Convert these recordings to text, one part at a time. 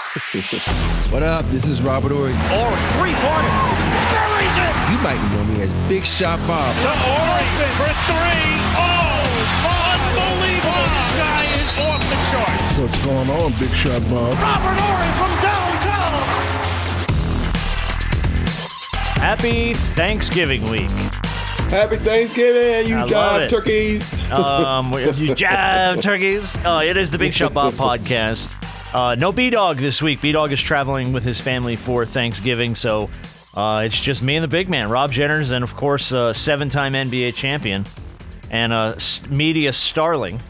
What up? This is Robert Ory. Ory, three-pointer. Buries it. You might know me as Big Shot Bob. To Ory for three. Oh, unbelievable. This guy is off the charts. What's going on, Big Shot Bob? Robert Ory from downtown. Happy Thanksgiving week. Happy Thanksgiving, you jive turkeys. You jive turkeys. It is the Big Shot Bob podcast. No B-Dog this week. B-Dog is traveling with his family for Thanksgiving, so it's just me and the big man, Rob Jenners, and of course, seven-time NBA champion and media starling,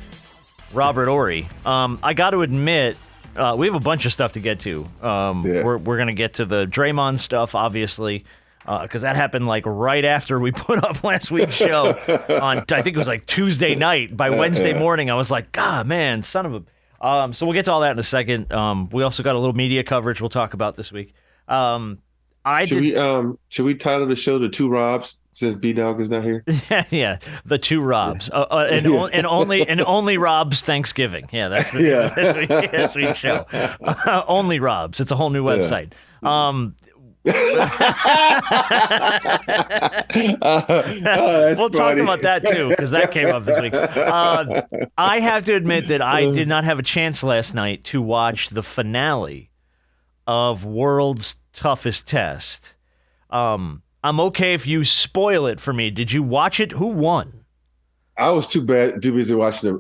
Robert Ory. I got to admit, we have a bunch of stuff to get to. We're going to get to the Draymond stuff, obviously, because that happened like right after we put up last week's show on, I think it was like Tuesday night. By Wednesday morning, I was like, God, man, son of a... So we'll get to all that in a second. We also got a little media coverage we'll talk about this week. Should we title the show The Two Robs since B-Dog is not here? Yeah, The Two Robs. And only Rob's Thanksgiving. Yeah, that's the this week's show. Only Robs. It's a whole new website. We'll talk about that too, because that came up this week. I have to admit that I did not have a chance last night to watch the finale of World's Toughest Test. I'm okay if you spoil it for me. Did you watch it? Who won? I was too busy watching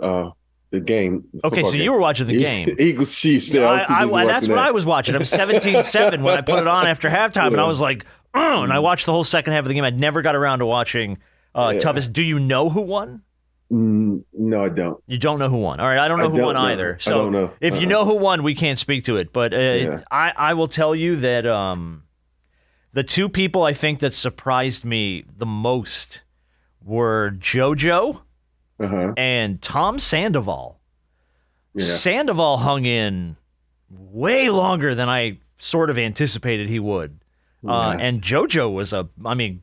the game. Okay, so you were watching the game. Eagles Chiefs. That's what I was watching. I'm 17-7 when I put it on after halftime, and I was like, and I watched the whole second half of the game. I never got around to watching Toughest. Do you know who won? No, I don't. You don't know who won. All right, I don't know who won either. So I don't know. If you know who won, we can't speak to it. But I will tell you that the two people I think that surprised me the most were JoJo and Tom Sandoval. Yeah. Sandoval hung in way longer than I sort of anticipated he would. And JoJo was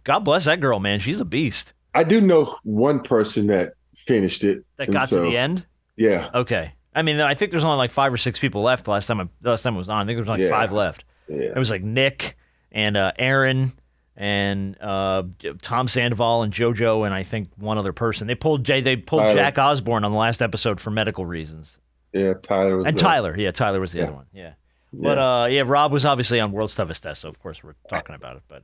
God bless that girl, man. She's a beast. I do know one person that finished it. That got to the end? Yeah. Okay. I mean, I think there's only like 5 or 6 people left last time it was on. I think there was only 5 left. Yeah. It was like Nick and Aaron and Tom Sandoval and JoJo and I think one other person. They pulled Jack Osborne on the last episode for medical reasons. Yeah, Tyler was Tyler. Yeah, Tyler was the other one. Yeah. But Rob was obviously on World's Toughest Test, so of course we're talking about it. But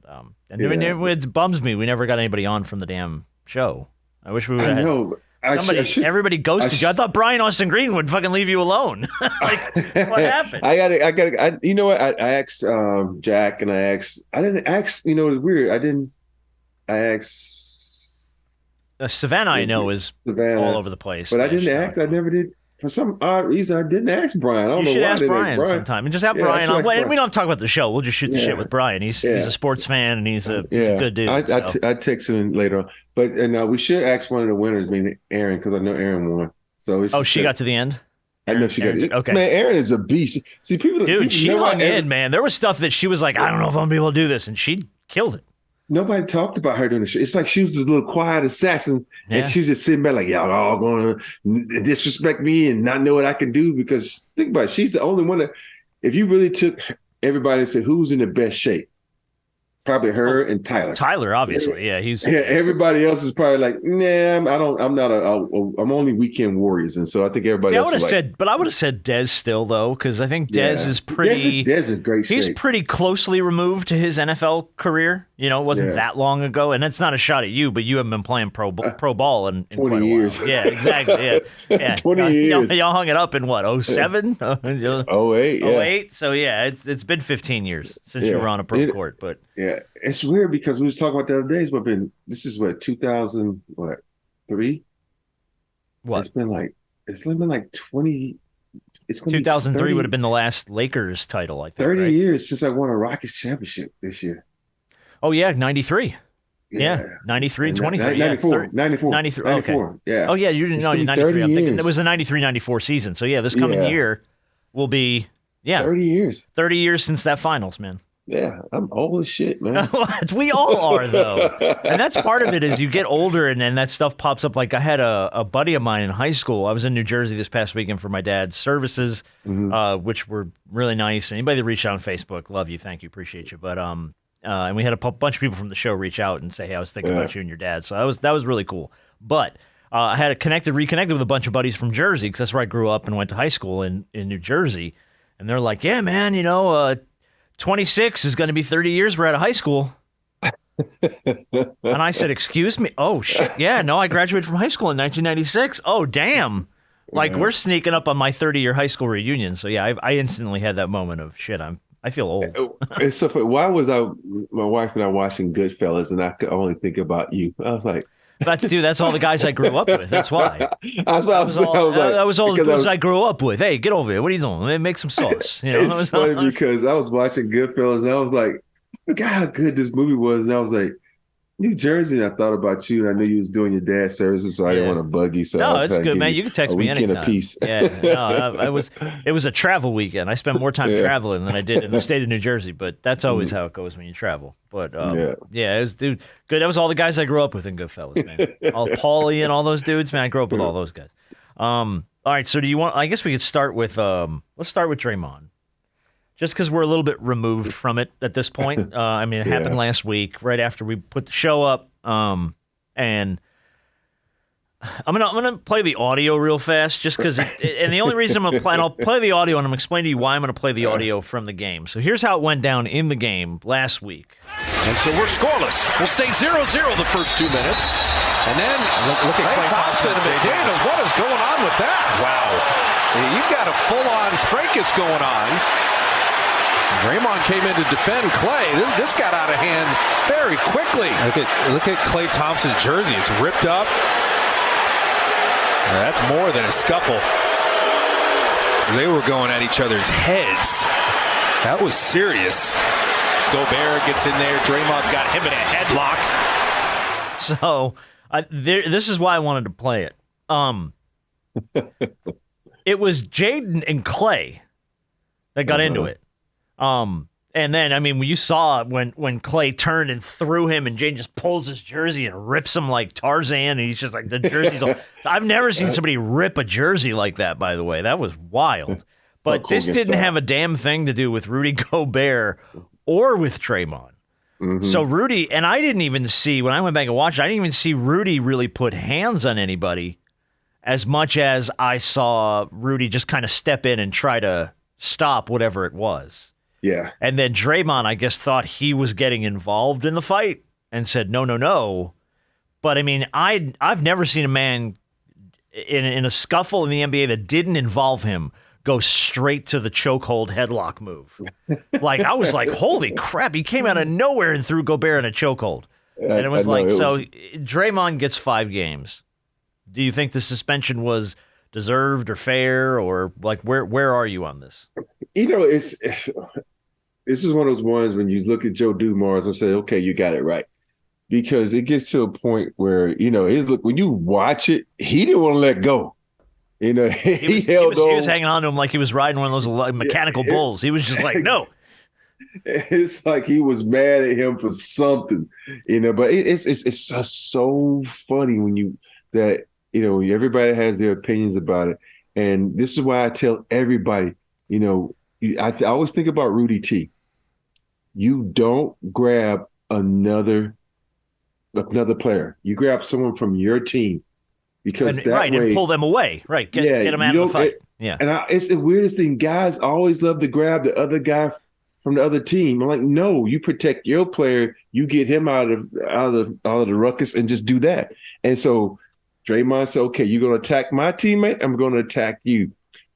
it bums me we never got anybody on from the damn show. I wish we would have. I know. Everybody ghosted you. I thought Brian Austin Green would fucking leave you alone. Like, what happened? I you know what? I asked Jack and I didn't ask, it was weird. I asked Savannah, I know, is all over the place. But I didn't ask. I never did. For some odd reason, I didn't ask Brian. I don't know why. You should ask Brian sometime. And just have Brian on. We don't have to talk about the show. We'll just shoot the shit with Brian. He's a sports fan, and he's a good dude. I text him later on. But we should ask one of the winners, maybe Aaron, because I know Aaron won. So she got to the end? I know she got it. Okay. Man, Aaron is a beast. See, people she hung in, man. There was stuff that she was like, I don't know if I'm going to be able to do this, and she killed it. Nobody talked about her doing the show. It's like she was a little quiet assassin, and she was just sitting back like, y'all all going to disrespect me and not know what I can do. Because think about it, she's the only one that, if you really took everybody and said who's in the best shape, probably her and Tyler. Tyler, obviously, everybody else is probably like, nah, I'm only weekend warriors, and so I think everybody. I would have said Dez still though, because I think Dez is pretty. Dez is great. He's pretty closely removed to his NFL career. It wasn't that long ago, and that's not a shot at you, but you haven't been playing pro ball in 20 years. Yeah, exactly. Yeah, 20 years. Y'all hung it up in what? 07? 08. 08. So it's been 15 years since you were on a pro court, but. Yeah, it's weird because we was talking about the other days, but this is 2003? What? It's been like 20. It's 2003 would have been the last Lakers title, I think. 30 years since I won a Rockets championship this year. Oh, yeah, 93. Yeah, 93, 23. 94. 93. Okay. Yeah. Oh, yeah, you didn't know 93. I'm thinking it was a 93-94 season. So, yeah, this coming year will be, 30 years. 30 years since that finals, man. Yeah, I'm old as shit, man. We all are, though. And that's part of it is you get older and then that stuff pops up. Like I had a buddy of mine in high school. I was in New Jersey this past weekend for my dad's services, which were really nice. Anybody that reached out on Facebook, love you, thank you, appreciate you. But and we had a bunch of people from the show reach out and say, hey, I was thinking about you and your dad. So that was really cool. But I had reconnected with a bunch of buddies from Jersey because that's where I grew up and went to high school in New Jersey. And they're like, yeah, man, 26 is going to be 30 years we're out of high school. And I said, excuse me? Oh, shit. Yeah, no, I graduated from high school in 1996. Oh, damn. Like, we're sneaking up on my 30-year high school reunion. So, yeah, I instantly had that moment of, shit, I feel old. And so why was my wife and I watching Goodfellas, and I could only think about you? I was like, that's all the guys I grew up with. That's why. That was all the dudes I grew up with. Hey, get over here. What are you doing? Make some sauce. It's funny because I was watching Goodfellas and I was like, look how good this movie was. And I was like, New Jersey, and I thought about you, and I knew you was doing your dad's services, so I didn't want to bug you. So no, it's good, man. You can text me anytime. Piece. Yeah, no, it was a travel weekend. I spent more time traveling than I did in the state of New Jersey, but that's always how it goes when you travel. But it was good. That was all the guys I grew up with in Goodfellas, man. All Paulie and all those dudes, man. I grew up with all those guys. All right, so do you want? I guess we could start with let's start with Draymond. Just because we're a little bit removed from it at this point. I mean, it happened last week, right after we put the show up. And I'm gonna play the audio real fast, just because. And the only reason I'm gonna play, and I'll play the audio, and I'm explaining to you why I'm gonna play the audio from the game. So here's how it went down in the game last week. And so we're scoreless. We'll stay 0-0 the first 2 minutes. And then look at Klay Thompson and McDaniels. What is going on with that? Wow. You've got a full-on fracas going on. Draymond came in to defend Klay. This got out of hand very quickly. Look at Klay Thompson's jersey. It's ripped up. That's more than a scuffle. They were going at each other's heads. That was serious. Gobert gets in there. Draymond's got him in a headlock. So this is why I wanted to play it. It was Jaden and Klay that got into it. And then, I mean, when you saw when Klay turned and threw him and Jaden just pulls his jersey and rips him like Tarzan, and he's just like, the jersey's all... I've never seen somebody rip a jersey like that, by the way. That was wild. But this didn't have a damn thing to do with Rudy Gobert or with Draymond. Mm-hmm. So Rudy, and I didn't even see, when I went back and watched, I didn't even see Rudy really put hands on anybody as much as I saw Rudy just kind of step in and try to stop whatever it was. Yeah. And then Draymond, I guess, thought he was getting involved in the fight and said, no. But, I mean, I've never seen a man in a scuffle in the NBA that didn't involve him go straight to the chokehold headlock move. Like, I was like, holy crap, he came out of nowhere and threw Gobert in a chokehold. And it was Draymond gets 5 games. Do you think the suspension was deserved or fair, or like where are you on this? This is one of those ones when you look at Joe Dumars and say, okay, you got it right. Because it gets to a point where, when you watch it, he didn't want to let go. He was hanging on to him like he was riding one of those mechanical bulls. He was just like, no. It's like he was mad at him for something, but it's just so funny when everybody has their opinions about it. And this is why I tell everybody, I always think about Rudy T. You don't grab another player. You grab someone from your team, because and pull them away. Right. Get them out of the fight. Yeah. And it's the weirdest thing. Guys always love to grab the other guy from the other team. I'm like, no, you protect your player. You get him out of the ruckus and just do that. And so Draymond said, okay, you're going to attack my teammate. I'm going to attack you.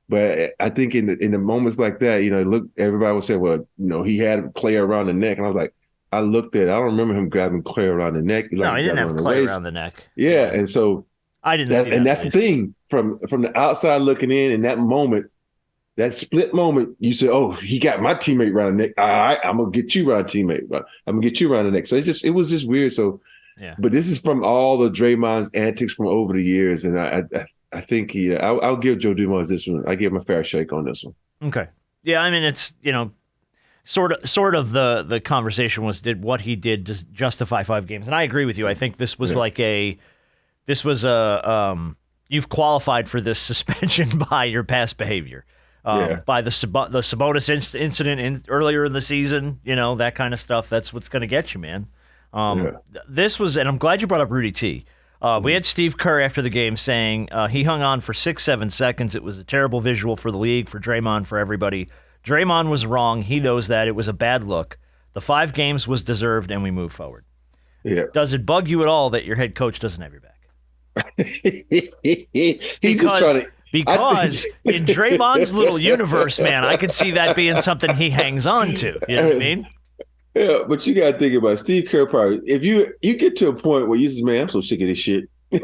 But I think in the moments like that, look, everybody would say, well, he had Klay around the neck. And I was like, I looked at it. I don't remember him grabbing Klay around the neck. No, he didn't have Klay around the neck. Yeah. And so I didn't see that. And that's the thing from the outside looking in that moment, that split moment, you say, oh, he got my teammate around the neck. All right, I'm going to get you around teammate. I'm going to get you around the neck. So it was just weird. So, but this is from all the Draymond's antics from over the years. And I think I'll give Joe Dumars this one. I give him a fair shake on this one. Okay. Yeah, I mean, it's, sort of the conversation was, did what he did just justify 5 games? And I agree with you. I think this was you've qualified for this suspension by your past behavior, by the Sabonis incident earlier in the season. That kind of stuff. That's what's going to get you, man. This was, and I'm glad you brought up Rudy T. We had Steve Kerr after the game saying he hung on for 6-7 seconds. It was a terrible visual for the league, for Draymond, for everybody. Draymond was wrong. He knows that. It was a bad look. The 5 games was deserved, and we move forward. Yeah. Does it bug you at all that your head coach doesn't have your back? Because in Draymond's little universe, man, I could see that being something he hangs on to. You know what I mean? Yeah, but you got to think about Steve Kerr. Probably, if you get to a point where you say, "Man, I'm so sick of this shit." I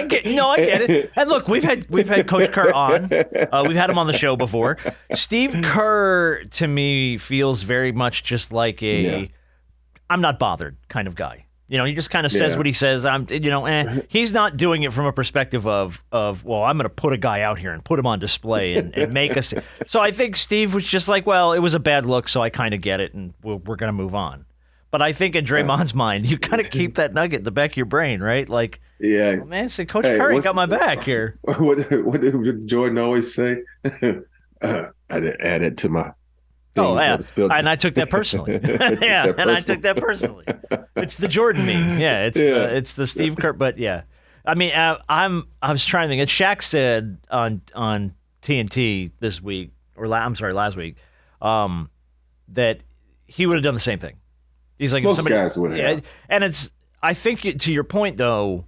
get it. And look, we've had Coach Kerr on. We've had him on the show before. Steve Kerr to me feels very much just like I'm not bothered kind of guy. He just kind of says what he says. He's not doing it from a perspective of well, I'm going to put a guy out here and put him on display and make us. So I think Steve was just like, well, it was a bad look, so I kind of get it, and we're going to move on. But I think in Draymond's mind, you kind of keep that nugget in the back of your brain, right? Like, oh, man, say Coach Curry got my back here. What did Jordan always say? I didn't add it to my. Oh, yeah. And I took that personally. I took that personally. It's the Jordan meme. Yeah, it's the Steve Kerr. But yeah, I mean, I was trying to think. Shaq said on TNT this week, last week, that he would have done the same thing. He's like, most guys would have. And I think to your point though,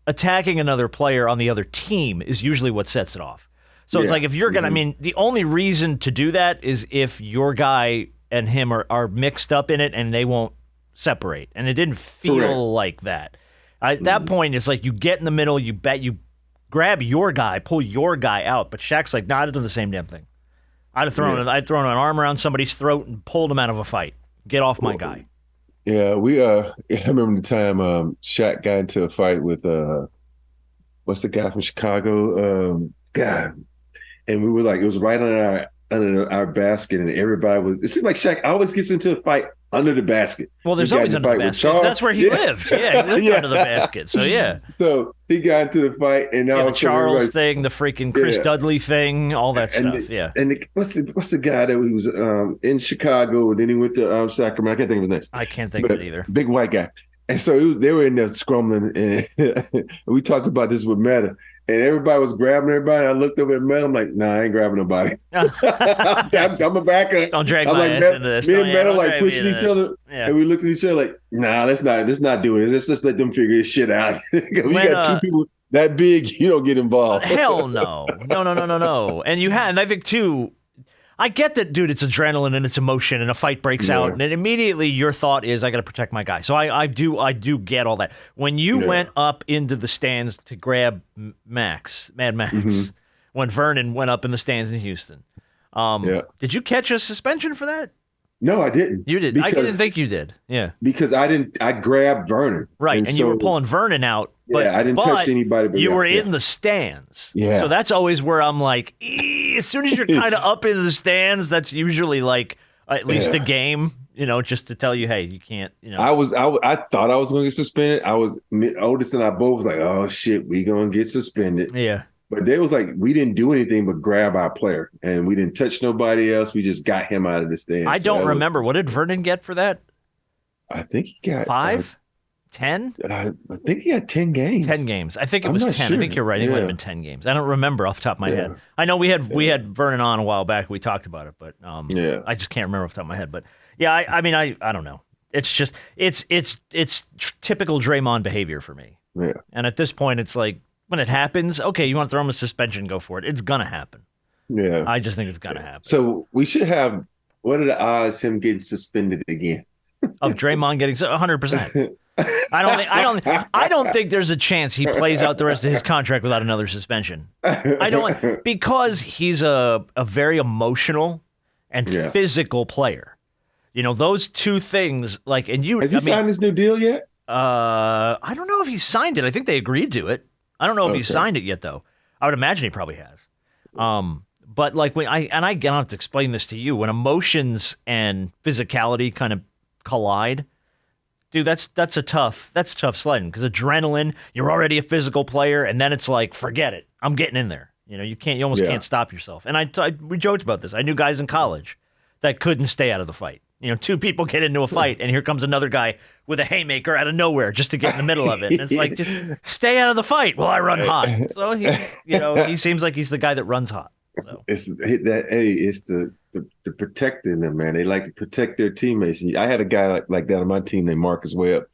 attacking another player on the other team is usually what sets it off. So it's like if you're going to, the only reason to do that is if your guy and him are mixed up in it and they won't separate. And it didn't feel like that. At that point, it's like you get in the middle, you grab your guy, pull your guy out. But Shaq's like, I'd have done the same damn thing. I'd thrown an arm around somebody's throat and pulled him out of a fight. Get off my guy. Yeah, I remember the time Shaq got into a fight with what's the guy from Chicago? God. And we were like, it was right under our basket, and everybody was. It seemed like Shaq always gets into a fight under the basket. Well, there's always under the basket. That's where he lived. Yeah, he lived under the basket. So yeah. So he got into the fight, and now the Charles thing, the freaking Chris Dudley thing, all that stuff. And what's the guy that he was in Chicago, and then he went to Sacramento? I can't think of his name. I can't think of it either. Big white guy. And so they were in there scrumbling, and we talked about this with Meta. And everybody was grabbing everybody. I looked over at Mel. I'm like, nah, I ain't grabbing nobody. I'm a backup. Don't drag my ass into this. Me and Mel like pushing each other. Yeah. And we looked at each other like, nah, let's not do it. Let's just let them figure this shit out. We got 2 people that big, you don't get involved. Hell no. No. And I think too, I get that, dude, it's adrenaline and it's emotion and a fight breaks out. And then immediately your thought is, I got to protect my guy. So I do get all that. When you went up into the stands to grab Mad Max, when Vernon went up in the stands in Houston, did you catch a suspension for that? No, I didn't. You did. I didn't think you did. Yeah. Because I grabbed Vernon. Right. And you were pulling Vernon out. But, I didn't touch anybody. But you were in the stands. Yeah. So that's always where I'm like, as soon as you're kind of up in the stands, that's usually like at least a game, just to tell you, hey, you can't, I thought I was going to get suspended. Otis and I both was like, oh shit, we going to get suspended. Yeah. But they was like, we didn't do anything but grab our player, and we didn't touch nobody else. We just got him out of the stand. I don't remember. What did Vernon get for that? I think he got 5, 10. I think he had 10 games. 10 games. I think it was 10. Sure. I think you're right. It might have been 10 games. I don't remember off the top of my head. I know we had Vernon on a while back. We talked about it, but I just can't remember off the top of my head. But yeah, I don't know. It's just it's typical Draymond behavior for me. Yeah. And at this point, it's like, when it happens, okay, you want to throw him a suspension, go for it. It's going to happen. Yeah. I just think it's going to happen. So we should have, what are the odds him getting suspended again? Of Draymond getting 100%. I don't think there's a chance he plays out the rest of his contract without another suspension. Because he's a very emotional and physical player. Those 2 things, like, and you. Has he signed his new deal yet? I don't know if he signed it. I think they agreed to it. I don't know if he's signed it yet, though. I would imagine he probably has. but like when I don't have to explain this to you, when emotions and physicality kind of collide, dude, that's tough sledding, because adrenaline, you're already a physical player, and then it's like, forget it, I'm getting in there. You almost can't stop yourself. And we joked about this. I knew guys in college that couldn't stay out of the fight. Two people get into a fight, and here comes another guy with a haymaker out of nowhere just to get in the middle of it. And it's like, just stay out of the fight. Well, I run hot. So he seems like he's the guy that runs hot. So. It's the protecting them, man. They like to protect their teammates. I had a guy like that on my team named Marcus Webb.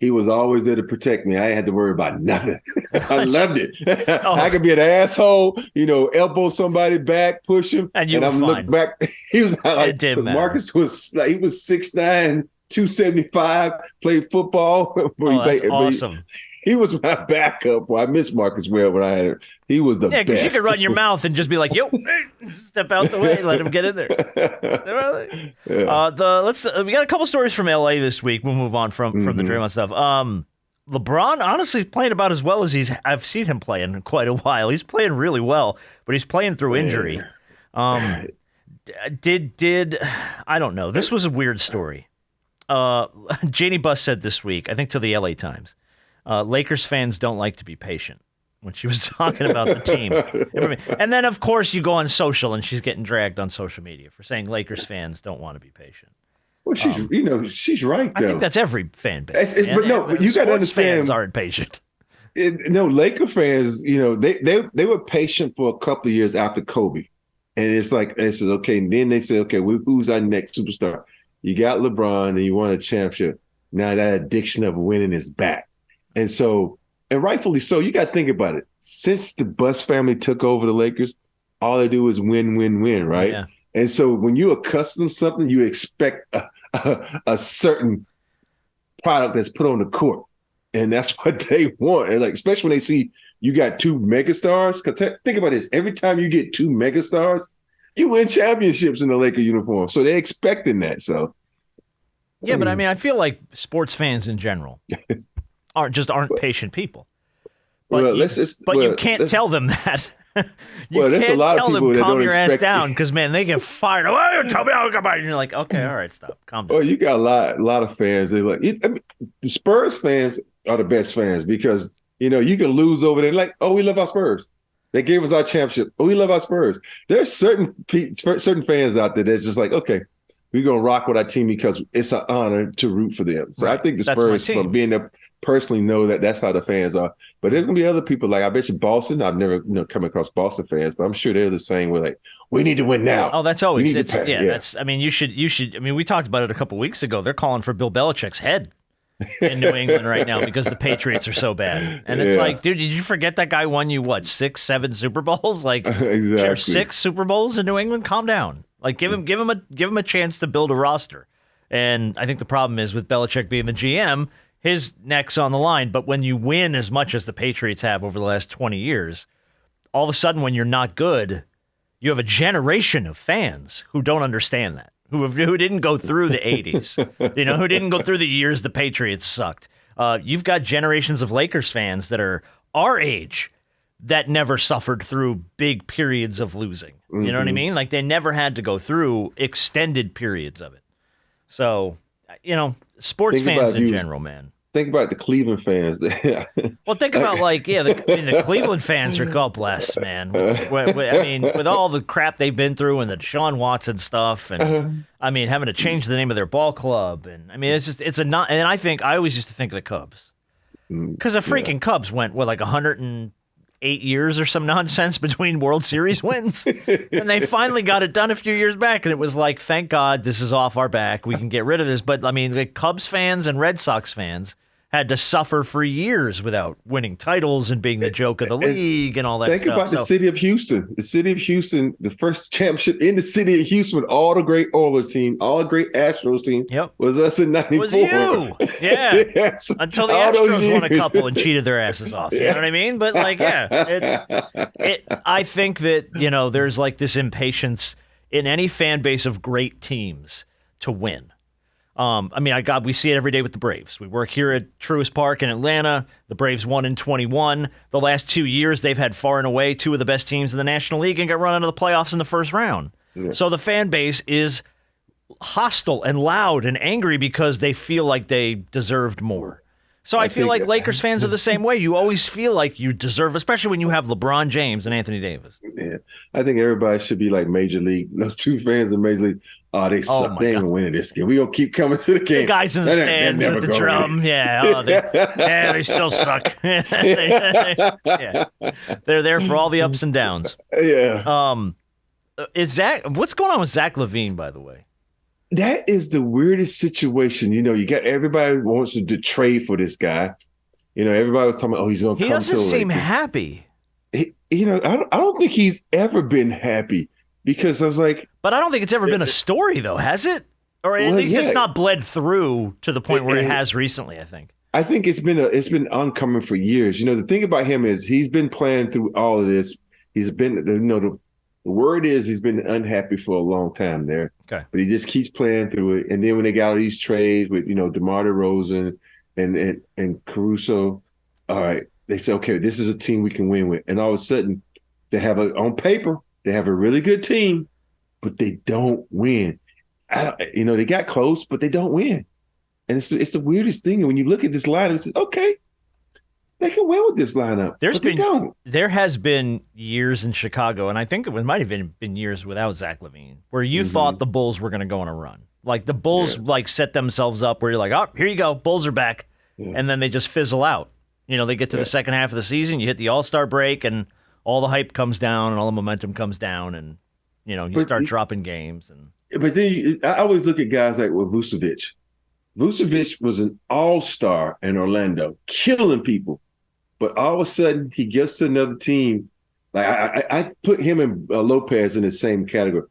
He was always there to protect me. I had to worry about nothing. I loved it. I could be an asshole, elbow somebody back, push him, and I'm looking back. He was like, Marcus was like, he was 6'9", 275, played football. That's awesome. He was my backup. Well, I miss Marcus Webb when I had him. He was the best. Yeah, because you could run your mouth and just be like, yo, step out the way, let him get in there. We got a couple stories from LA this week. We'll move on from the Draymond stuff. LeBron, honestly, playing about as well as I've seen him play in quite a while. He's playing really well, but he's playing through injury. I don't know. This was a weird story. Janie Buss said this week, I think to the LA Times, Lakers fans don't like to be patient, when she was talking about the team. And then, of course, you go on social, and she's getting dragged on social media for saying Lakers fans don't want to be patient. Well, she's right, though. I think that's every fan base. But you got to understand. Fans aren't patient. Laker fans, they were patient for a couple of years after Kobe. And it's like, they said, okay, and then they said, okay, who's our next superstar? You got LeBron, and you won a championship. Now that addiction of winning is back. And so, and rightfully so, you got to think about it. Since the Buss family took over the Lakers, all they do is win, win, win, right? Yeah. And so when you accustom something, you expect a certain product that's put on the court. And that's what they want. And especially when they see you got two megastars. Because think about this. Every time you get two megastars, you win championships in the Laker uniform. So they're expecting that. So, yeah, but I feel like sports fans in general aren't patient people. But you can't tell them that. There's a lot of people that calm don't your expect ass down, because man, they get fired. Oh, tell me how come and you're like, okay, all right, stop, calm down. Well, you got a lot of fans. They the Spurs fans are the best fans, because you can lose over there. Like, oh, we love our Spurs. They gave us our championship. Oh, we love our Spurs. There's certain fans out there that's just like, okay, we're gonna rock with our team because it's an honor to root for them. So right. I think the Spurs, from being there personally, know that that's how the fans are. But there's gonna be other people, like I bet you Boston. I've never come across Boston fans, but I'm sure they're the same. We're like, we need to win now. Oh, that's always that's. I mean, you should. I mean, we talked about it a couple of weeks ago. They're calling for Bill Belichick's head in New England right now because the Patriots are so bad. And it's like, dude, did you forget that guy won you 6, 7 Super Bowls? Like, exactly. 6 Super Bowls in New England? Calm down. Like, give him a chance to build a roster. And I think the problem is, with Belichick being the GM, his neck's on the line. But when you win as much as the Patriots have over the last 20 years, all of a sudden when you're not good, you have a generation of fans who don't understand that, who didn't go through the 80s, who didn't go through the years the Patriots sucked. You've got generations of Lakers fans that are our age that never suffered through big periods of losing. You know what I mean? Like, they never had to go through extended periods of it. So, sports fans in general, man. Think about the Cleveland fans. Well, think about the Cleveland fans are, God bless, man. With all the crap they've been through and the Deshaun Watson stuff, and having to change the name of their ball club, and and I always used to think of the Cubs, because the freaking Cubs went 108 years or some nonsense between World Series wins, and they finally got it done a few years back, and it was like, thank God this is off our back, we can get rid of this. But the Cubs fans and Red Sox fans had to suffer for years without winning titles and being the joke of the league and all that stuff. Think about the city of Houston. The city of Houston, the first championship in the city of Houston with all the great Oilers team, all the great Astros team, was us in 94. Was you. Yeah. Yes. Until the Astros won a couple and cheated their asses off. You know what I mean? But I think that, there's this impatience in any fan base of great teams to win. We see it every day with the Braves. We work here at Truist Park in Atlanta. The Braves won in 21. The last 2 years, they've had far and away two of the best teams in the National League and got run out of the playoffs in the first round. Yeah. So the fan base is hostile and loud and angry because they feel like they deserved more. So I feel like Lakers fans are the same way. You always feel like you deserve, especially when you have LeBron James and Anthony Davis. Yeah, I think everybody should be like Major League. Those two fans in Major League, they suck. They ain't winning this game. We gonna keep coming to the game. The guys in the stands at the drum, they still suck. They're there for all the ups and downs. Yeah. What's going on with Zach LaVine, by the way? That is the weirdest situation. You got everybody wants to trade for this guy. Everybody was talking about, he's going to come to. He doesn't seem happy. I don't think he's ever been happy because I was like. But I don't think it's ever been a story, though, has it? Or at least it's not bled through to the point where it has recently, I think. I think it's been oncoming for years. The thing about him is he's been playing through all of this. He's been, the word is he's been unhappy for a long time there. Okay. But he just keeps playing through it. And then when they got all these trades with, DeMar DeRozan and Caruso, all right, they say, okay, this is a team we can win with. And all of a sudden, on paper, they have a really good team, but they don't win. They got close, but they don't win. And it's the weirdest thing. And when you look at this lineup, it says, okay, they can win with this lineup. There has been years in Chicago, and I think it might have been years without Zach LaVine, where you thought the Bulls were going to go on a run. Like the Bulls set themselves up where you're like, oh, here you go, Bulls are back. Yeah. And then they just fizzle out. They get to the second half of the season, you hit the All-Star break, and all the hype comes down and all the momentum comes down, and you start dropping games. But then I always look at guys like Vucevic. Vucevic was an all-star in Orlando, killing people. But all of a sudden, he gets to another team. Like I put him and Lopez in the same category.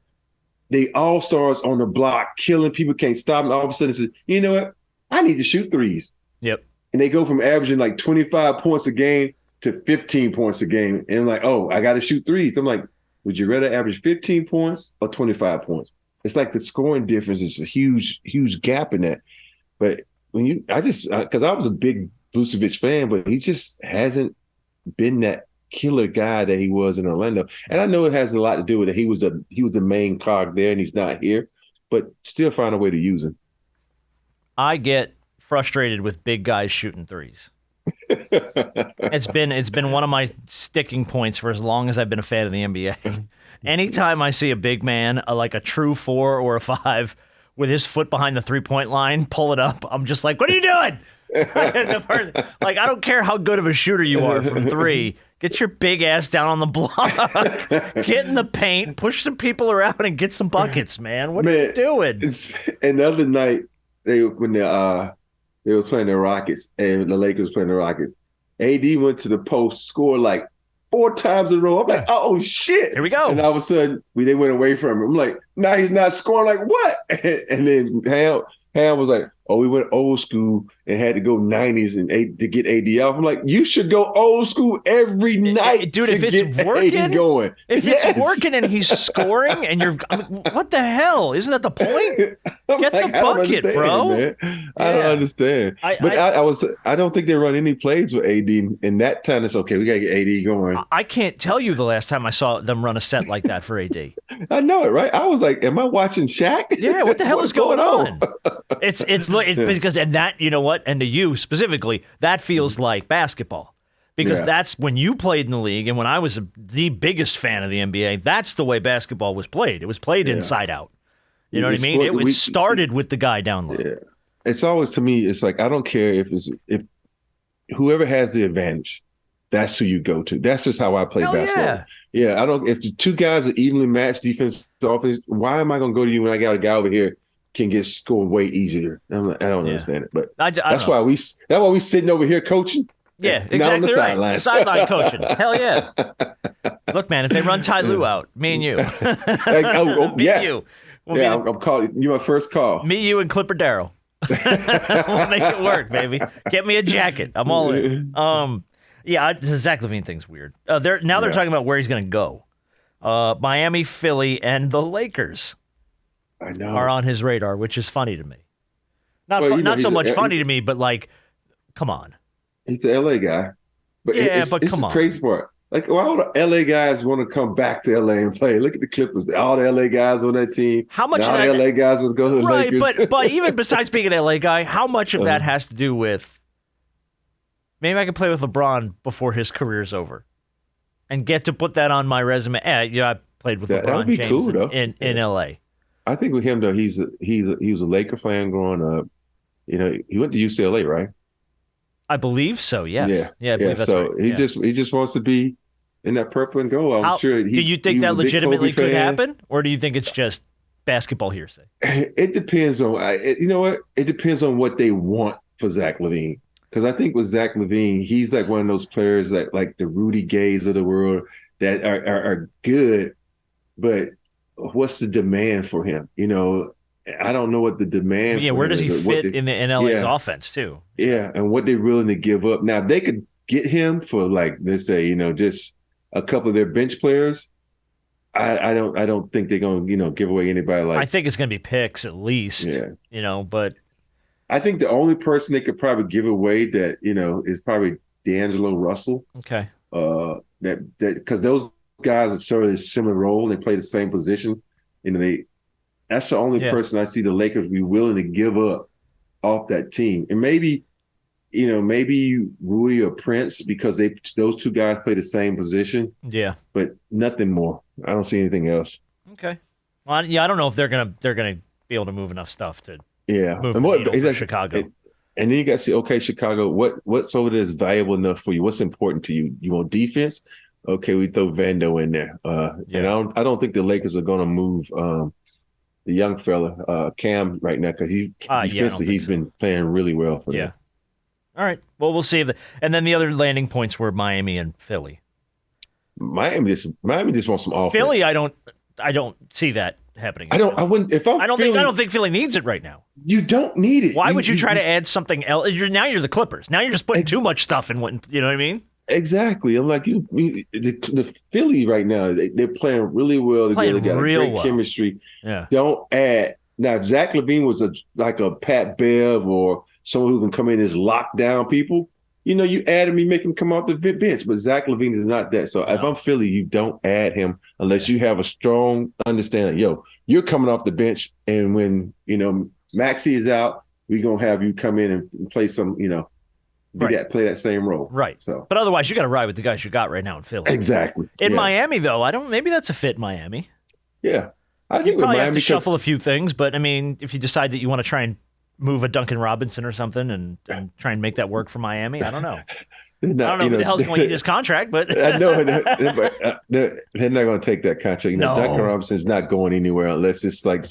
They all stars on the block, killing people, can't stop them. All of a sudden, says, you know what? I need to shoot threes. Yep. And they go from averaging like 25 points a game to 15 points a game. And I'm like, oh, I got to shoot threes. I'm like, would you rather average 15 points or 25 points? It's like the scoring difference is a huge, huge gap in that. But because I was a big Vucevic fan, but he just hasn't been that killer guy that he was in Orlando. And I know it has a lot to do with it. He was the main cog there, and he's not here, but still find a way to use him. I get frustrated with big guys shooting threes. It's been one of my sticking points for as long as I've been a fan of the NBA. Anytime I see a big man, like a true 4 or a 5, with his foot behind the 3-point line, pull it up, I'm just like, what are you doing? I don't care how good of a shooter you are from 3. Get your big ass down on the block. Get in the paint, push some people around, and get some buckets, man. What are you doing? And the other night, when they were playing the Rockets, and the Lakers playing the Rockets, AD went to the post, scored like 4 times in a row. I'm like, oh shit! Here we go. And all of a sudden, they went away from him. I'm like, now he's not scoring. Like what? And then Ham was like, oh, we went old school and had to go 90s and to get AD off. I'm like, you should go old school every night, dude. If it's working, it's working and he's scoring, and what the hell? Isn't that the point? Get the bucket, bro. Man. I don't understand. I don't think they run any plays with AD in that time. It's okay. We gotta get AD going. I can't tell you the last time I saw them run a set like that for AD. I know it, right? I was like, am I watching Shaq? Yeah. What the hell is going on? It's because, and that, you know what, and to you specifically, that feels like basketball, because that's when you played in the league, and when I was the biggest fan of the NBA, that's the way basketball was played. It was played inside out. You know what I mean? It started with the guy down low. Yeah. It's always, to me, it's like, I don't care if whoever has the advantage, that's who you go to. That's just how I play basketball. Yeah, if the two guys are evenly matched defense to offense, why am I going to go to you when I got a guy over here can get scored way easier? I don't understand it, but that's why we sitting over here coaching. Yeah, exactly right. Sideline coaching. Hell yeah. Look, man, if they run Ty Lue out, me and you. Yes. I'm calling you my first call. Me, you, and Clipper Darrell. We'll make it work, baby. Get me a jacket. I'm all in. The Zach LaVine thing's weird. They're talking about where he's going to go. Miami, Philly, and the Lakers. I know. Are on his radar, which is funny to me. Not so much funny to me, but like, come on. He's an LA guy. But it's come on. The crazy part. Like, why all the LA guys want to come back to LA and play? Look at the Clippers. All the LA guys on that team. How much all the LA guys would go to the Lakers. But even besides being an LA guy, how much of that has to do with maybe I can play with LeBron before his career's over and get to put that on my resume? I played with LeBron be James cool, though. in LA. I think with him though, he was a Laker fan growing up. He went to UCLA, right? I believe so. Yes. Yeah. I believe that's so right. he just wants to be in that purple and gold. I'm sure. Do you think that legitimately could happen, or do you think it's just basketball hearsay? It depends on. You know what? It depends on what they want for Zach LaVine. Because I think with Zach LaVine, he's like one of those players that like the Rudy Gays of the world that are good, but what's the demand for him? I don't know what the demand. Yeah, for where him does he is, fit in LA's offense too? Yeah, and what they're willing to give up. Now they could get him for like, let's say, just a couple of their bench players. I don't think they're gonna give away anybody like. I think it's gonna be picks at least. Yeah. But I think the only person they could probably give away that is probably D'Angelo Russell. Okay. That because those guys are sort of a similar role. They play the same position. That's the only person I see the Lakers be willing to give up off that team. And maybe Rudy or Prince because those two guys play the same position. Yeah. But nothing more. I don't see anything else. Okay. Well, I don't know if they're gonna be able to move enough stuff to move and the needle for Chicago. And then you got to see, okay, Chicago, what's over there is valuable enough for you? What's important to you? You want defense? Okay, we throw Vando in there. And I don't think the Lakers are going to move the young fella Cam right now because he's been playing really well for them. All right. Well, we'll see. And then the other landing points were Miami and Philly. Miami just wants some offense. Philly, I don't see that happening. I don't think Philly needs it right now. You don't need it. Why would you try to add something else? Now you're the Clippers. Now you're just putting too much stuff in one. You know what I mean? Exactly. I'm like the Philly right now. They're playing really well together. They got great chemistry. Yeah. Don't add now. If Zach LaVine was like a Pat Bev or someone who can come in as lock down people. You add him, you make him come off the bench. But Zach LaVine is not that. So if I'm Philly, you don't add him unless you have a strong understanding. You're coming off the bench, and when Maxey is out, we're gonna have you come in and play some. Play that same role. Right. So, but otherwise, you got to ride with the guys you got right now in Philly. Exactly. In Miami, though, maybe that's a fit in Miami. Yeah, I think you probably Miami have to shuffle a few things, but I mean, if you decide that you want to try and move a Duncan Robinson or something and try and make that work for Miami, I don't know. I don't know who the hell's going to eat his contract, but I know they're not going to take that contract. No. Duncan Robinson's not going anywhere unless it's like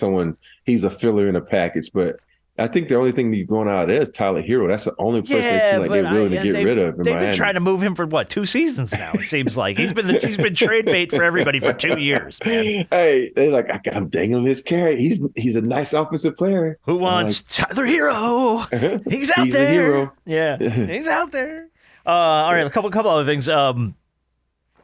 he's a filler in a package. But I think the only thing you're going out of there is Tyler Hero. That's the only person that seems like they're willing to get rid of. They've been trying to move him for 2 seasons now. It seems like he's been trade bait for everybody for 2 years, man. Hey, they're like, I'm dangling his carrot. He's a nice offensive player. Who wants Tyler Hero? He's out there. A hero. Yeah, he's out there. All right, a couple other things. I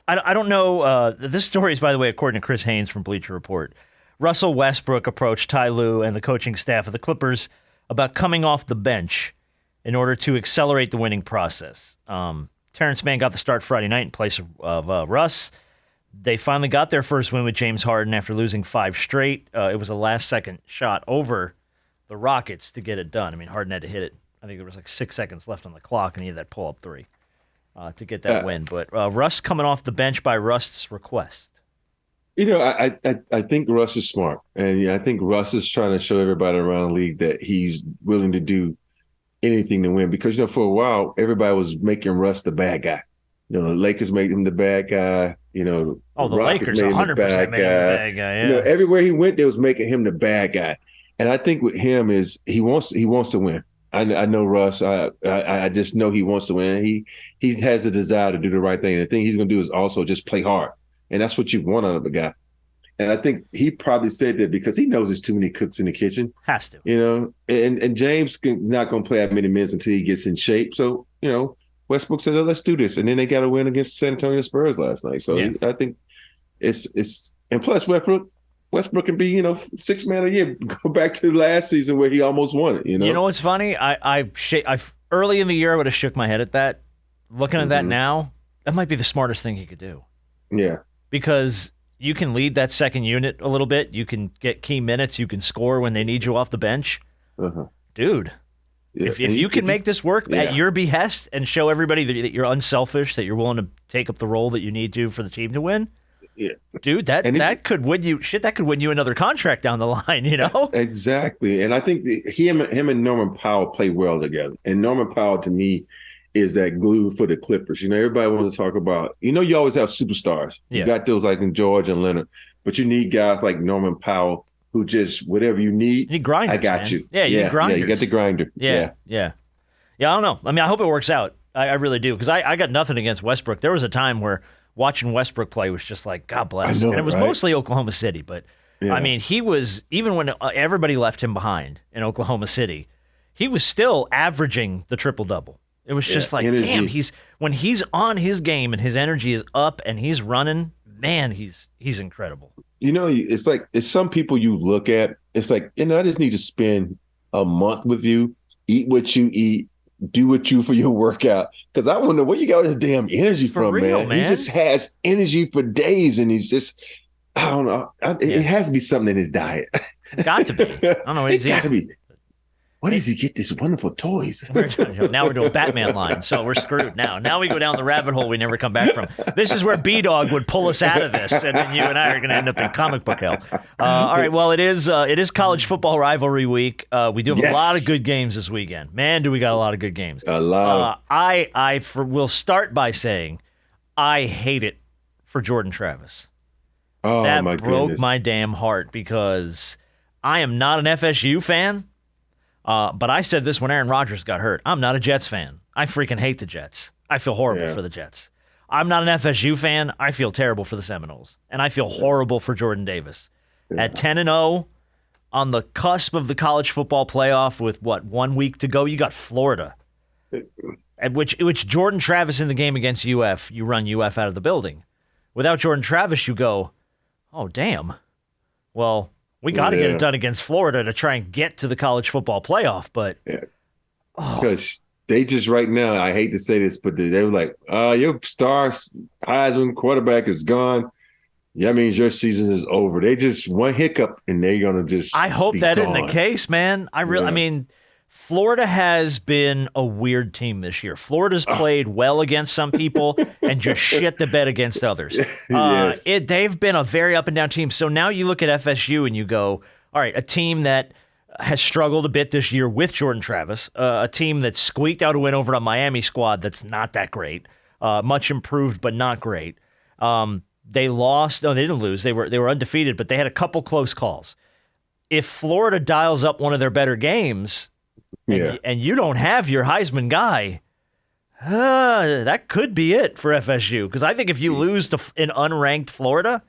don't know. This story is, by the way, according to Chris Haynes from Bleacher Report. Russell Westbrook approached Ty Lue and the coaching staff of the Clippers about coming off the bench in order to accelerate the winning process. Terrence Mann got the start Friday night in place of Russ. They finally got their first win with James Harden after losing 5 straight. It was a last-second shot over the Rockets to get it done. I mean, Harden had to hit it. I think there was 6 seconds left on the clock, and he had that pull-up 3 to get that win. But Russ coming off the bench by Rust's request. I think Russ is smart. And I think Russ is trying to show everybody around the league that he's willing to do anything to win. Because, for a while, everybody was making Russ the bad guy. The Lakers made him the bad guy. The Lakers 100% made him the bad guy. Yeah. Everywhere he went, they was making him the bad guy. And I think with him is he wants to win. I know Russ. I just know he wants to win. He has the desire to do the right thing. And the thing he's going to do is also just play hard. And that's what you want out of a guy. And I think he probably said that because he knows there's too many cooks in the kitchen. Has to. And James is not going to play that many minutes until he gets in shape. So, Westbrook said, let's do this. And then they got a win against San Antonio Spurs last night. So I think it's – and plus Westbrook, Westbrook can be, six man a year. Go back to last season where he almost won it. You know what's funny? I early in the year I would have shook my head at that. Looking at that now, that might be the smartest thing he could do. Yeah, because you can lead that second unit a little bit. You can get key minutes. You can score when they need you off the bench, dude. Yeah. If you can make this work at your behest and show everybody that you're unselfish, that you're willing to take up the role that you need to for the team to win, dude, that could win you. Shit, that could win you another contract down the line. Exactly. And I think him and Norman Powell play well together. And Norman Powell to me is that glue for the Clippers. Everybody wants to talk about. You always have superstars. You got those like in George and Leonard, but you need guys like Norman Powell. Who just whatever you need, grinders, I got man. you. Yeah, you need grinders. Yeah, you got the grinder. Yeah. I don't know. I mean, I hope it works out. I really do because I got nothing against Westbrook. There was a time where watching Westbrook play was just like God bless, and it was mostly Oklahoma City. But I mean, he was even when everybody left him behind in Oklahoma City, he was still averaging the triple double. It was just like, energy. Damn, when he's on his game and his energy is up and he's running, man, he's incredible. It's like it's some people you look at. It's like I just need to spend a month with you, eat what you eat, do what you for your workout. Because I wonder where you got this damn energy from, man. He just has energy for days, and he's just I don't know. It has to be something in his diet. Got to be. I don't know what he's got to be. Where does he get these wonderful toys? Now we're doing Batman line, so we're screwed now. Now we go down the rabbit hole we never come back from. This is where B-Dog would pull us out of this, and then you and I are going to end up in comic book hell. All right, well, it is college football rivalry week. We do have a lot of good games this weekend. Man, do we got a lot of good games. A lot. I will start by saying I hate it for Jordan Travis. Oh, that my broke goodness. my damn heart because I am not an FSU fan. But I said this when Aaron Rodgers got hurt. I'm not a Jets fan. I freaking hate the Jets. I feel horrible for the Jets. I'm not an FSU fan. I feel terrible for the Seminoles. And I feel horrible for Jordan Davis. At 10-0, on the cusp of the college football playoff with, 1 week to go, you got Florida. At which Jordan Travis in the game against UF, you run UF out of the building. Without Jordan Travis, you go, oh, damn. Well, we got to get it done against Florida to try and get to the college football playoff, but because they just right now, I hate to say this, but they were like, your star Heisman quarterback is gone. That means your season is over. They just one hiccup and they're gonna just. I hope that gone. isn't the case, man. I mean, Florida has been a weird team this year. Florida's played well against some people and just shit the bed against others. Yes. They've been a very up and down team. So now you look at FSU and you go, all right, a team that has struggled a bit this year with Jordan Travis, a team that squeaked out a win over a Miami squad that's not that great, much improved but not great. They lost. No, they didn't lose. They were undefeated, but they had a couple close calls. If Florida dials up one of their better games, and you don't have your Heisman guy, that could be it for FSU. Because I think if you lose to an unranked Florida,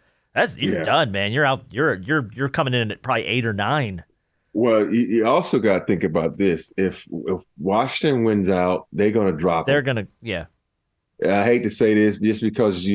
you're done, man. You're out. You're coming in at probably 8 or 9. Well, you also got to think about this. If Washington wins out, they're going to drop. They're going to, I hate to say this, just because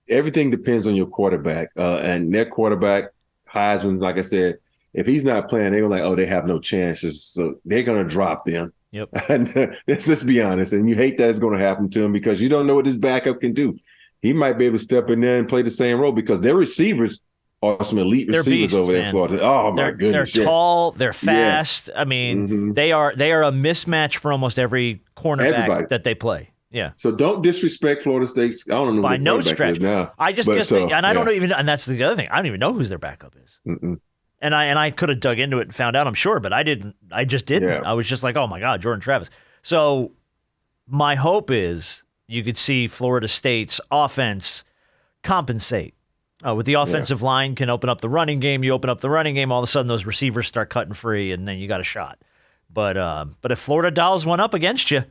everything depends on your quarterback, and their quarterback Heisman, like I said. If he's not playing, they're like, they have no chances. So they're going to drop them. Yep. And let's be honest. And you hate that it's going to happen to him because you don't know what this backup can do. He might be able to step in there and play the same role because their receivers are some elite receivers over there in Florida. Oh, my goodness. They're tall. They're fast. Yes. I mean, they are a mismatch for almost every cornerback that they play. Yeah. So don't disrespect Florida State. I don't know by who no their stretch. Is now. I just guess, and I don't know even, and that's the other thing. I don't even know who their backup is. And I could have dug into it and found out, I'm sure, but I didn't. I just didn't. Yeah. I was just like, oh my God, Jordan Travis. So my hope is you could see Florida State's offense compensate. With the offensive line can open up the running game. You open up the running game, all of a sudden those receivers start cutting free, and then you got a shot. But if Florida dials one up against you,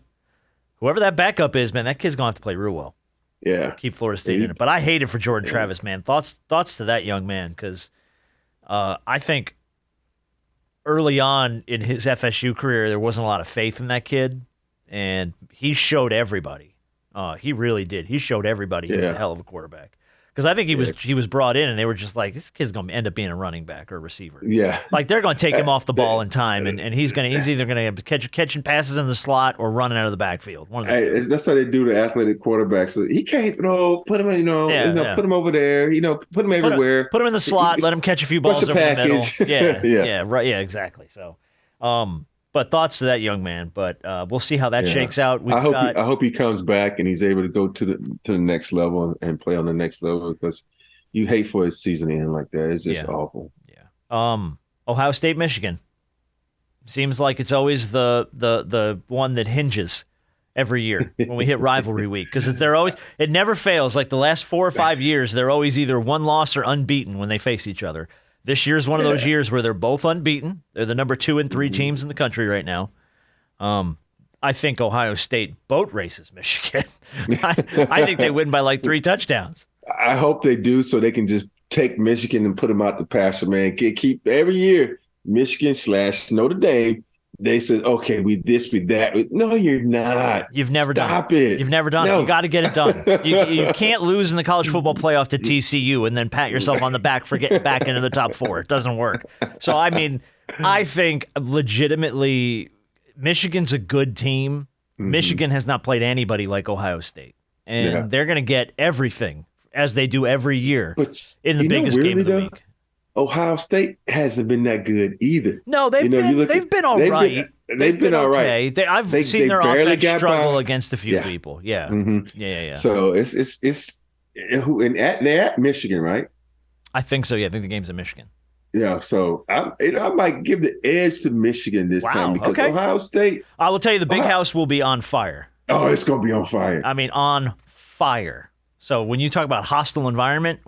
whoever that backup is, man, that kid's going to have to play real well. Yeah. Keep Florida State in it. But I hate it for Jordan Travis, man. Thoughts to that young man, because I think early on in his FSU career, there wasn't a lot of faith in that kid, and he showed everybody. He really did. He showed everybody he was a hell of a quarterback. Because I think he was brought in, and they were just like, this kid's going to end up being a running back or a receiver. Yeah. Like, they're going to take him off the ball in time, and he's either going to catching passes in the slot or running out of the backfield. That's how they do the athletic quarterbacks. So he can't throw. Put him, put him over there. Put him everywhere. Put him in the slot. Let him catch a few balls over the middle. Yeah, right. Yeah, exactly. So, but thoughts to that young man. But we'll see how that shakes out. I hope he comes back and he's able to go to the next level and play on the next level, because you hate for his season end like that. It's just awful. Yeah. Ohio State, Michigan. Seems like it's always the one that hinges every year when we hit rivalry week, because it never fails. Like the last 4 or 5 years, they're always either one loss or unbeaten when they face each other. This year's one of those years where they're both unbeaten. They're the number 2 and 3 teams in the country right now. I think Ohio State boat races Michigan. I think they win by like 3 touchdowns. I hope they do, so they can just take Michigan and put them out the pasture, man. Keep every year Michigan / Notre Dame. They said, okay, we this, we that. No, you're not. You've never done it. Stop it. You've never done it. You got to get it done. You can't lose in the college football playoff to TCU and then pat yourself on the back for getting back into the top 4. It doesn't work. So, I mean, I think legitimately Michigan's a good team. Mm-hmm. Michigan has not played anybody like Ohio State. And they're going to get everything, as they do every year, in the biggest game of the week. Ohio State hasn't been that good either. No, they've been all right. They've been all right. I've seen their offense struggle against a few people. Yeah. Mm-hmm. Yeah. So they're at Michigan, right? I think so. Yeah, I think the game's in Michigan. Yeah, so I might give the edge to Michigan this time, because Ohio State. I will tell you, the big house will be on fire. Oh, it's going to be on fire. I mean, on fire. So when you talk about hostile environment,